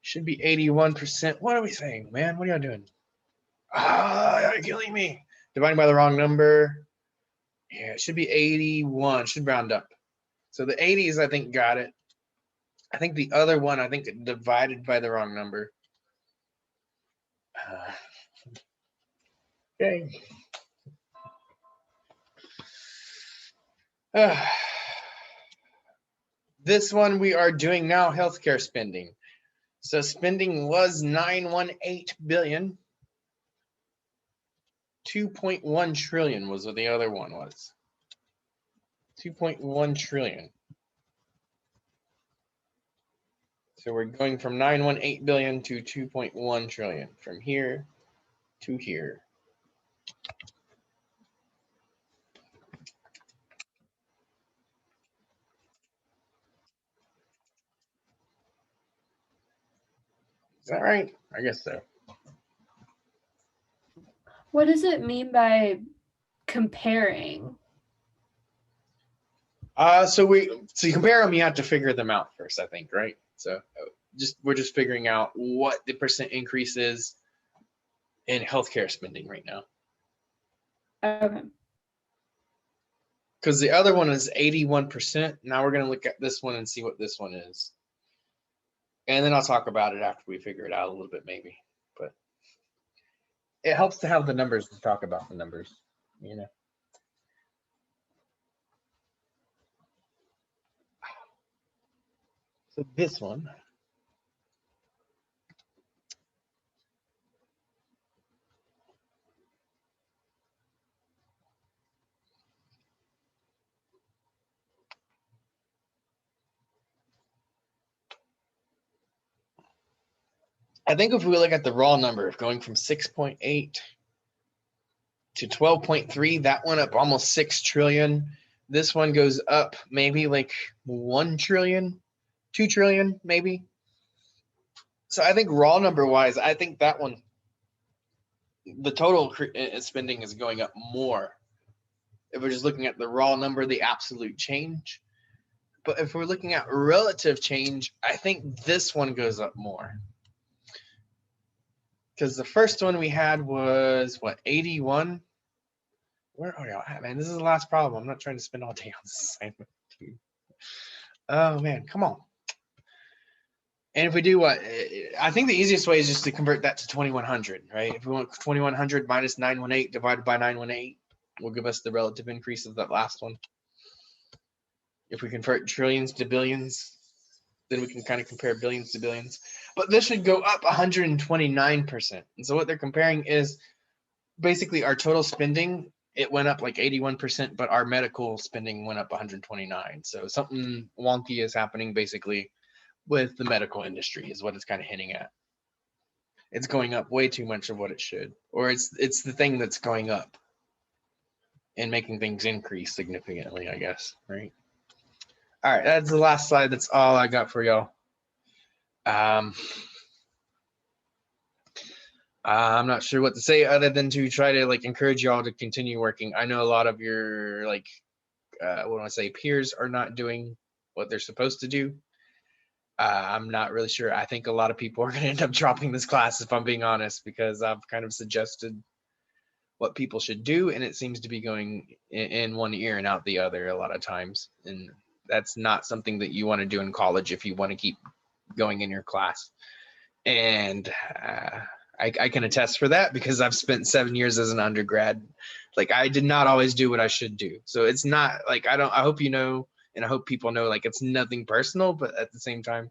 Should be 81%. What are we saying, man? What are y'all doing? You're killing me. Dividing by the wrong number. Yeah, it should be 81. Should round up. So the 80s, I think, got it. I think the other one, I think, divided by the wrong number. Okay. This one we are doing now, healthcare spending. So spending was 918 billion. 2.1 trillion was what the other one was. 2.1 trillion. So we're going from 918 billion to 2.1 trillion, from here to here. Is that right? I guess so. What does it mean by comparing? So you compare them, you have to figure them out first, I think, right? So we're just figuring out what the percent increase is in healthcare spending right now. Okay. Because the other one is 81%. Now we're going to look at this one and see what this one is. And then I'll talk about it after we figure it out a little bit, maybe. But it helps to have the numbers to talk about the numbers, you know. So this one. I think if we look at the raw number of going from 6.8 to 12.3, that went up almost 6 trillion. This one goes up maybe like 1 trillion, 2 trillion, maybe. So I think raw number wise, I think that one, the total spending is going up more. If we're just looking at the raw number, the absolute change. But if we're looking at relative change, I think this one goes up more. Because the first one we had was what, 81? Where are y'all at, man? This is the last problem. I'm not trying to spend all day on this assignment. Oh man, come on. And if we do what, I think the easiest way is just to convert that to 2100, right? If we want 2100 minus 918 divided by 918 will give us the relative increase of that last one. If we convert trillions to billions, then we can kind of compare billions to billions. But this should go up 129%. And so what they're comparing is basically our total spending, it went up like 81%, but our medical spending went up 129. So something wonky is happening basically with the medical industry is what it's kind of hinting at. It's going up way too much of what it should, or it's the thing that's going up and making things increase significantly, I guess, right? All right, that's the last slide. That's all I got for y'all. I'm not sure what to say other than to try to like encourage y'all to continue working. I know a lot of your like, what do I say, peers are not doing what they're supposed to do. I'm not really sure. I think a lot of people are going to end up dropping this class, if I'm being honest, because I've kind of suggested what people should do, and it seems to be going in one ear and out the other a lot of times. And that's not something that you want to do in college if you want to keep going in your class. And I can attest for that because I've spent 7 years as an undergrad. Like I did not always do what I should do. So it's not like I hope you know, and I hope people know, like it's nothing personal, but at the same time,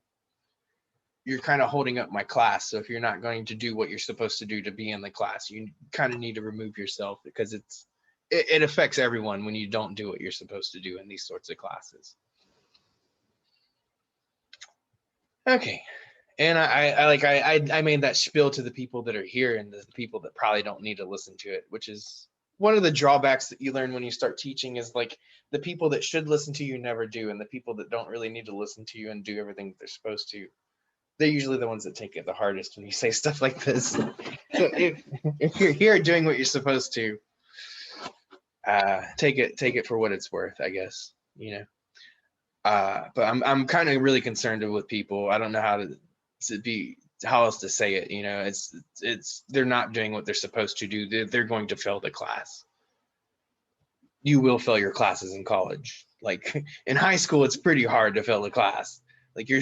you're kind of holding up my class. So if you're not going to do what you're supposed to do to be in the class, you kind of need to remove yourself because it affects everyone when you don't do what you're supposed to do in these sorts of classes. Okay. And I made that spiel to the people that are here and the people that probably don't need to listen to it, which is one of the drawbacks that you learn when you start teaching is like the people that should listen to you never do. And the people that don't really need to listen to you and do everything that they're supposed to, they're usually the ones that take it the hardest when you say stuff like this. So if you're here doing what you're supposed to, take it for what it's worth, I guess, you know. But I'm kind of really concerned with people. I don't know how else to say it, you know. It's they're not doing what they're supposed to do. They're going to fail the class. You will fail your classes in college. Like in high school, it's pretty hard to fail the class. Like your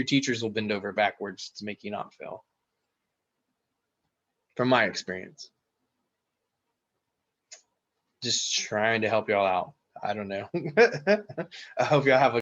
teachers will bend over backwards to make you not fail. From my experience. Just trying to help y'all out. I don't know. I hope y'all have a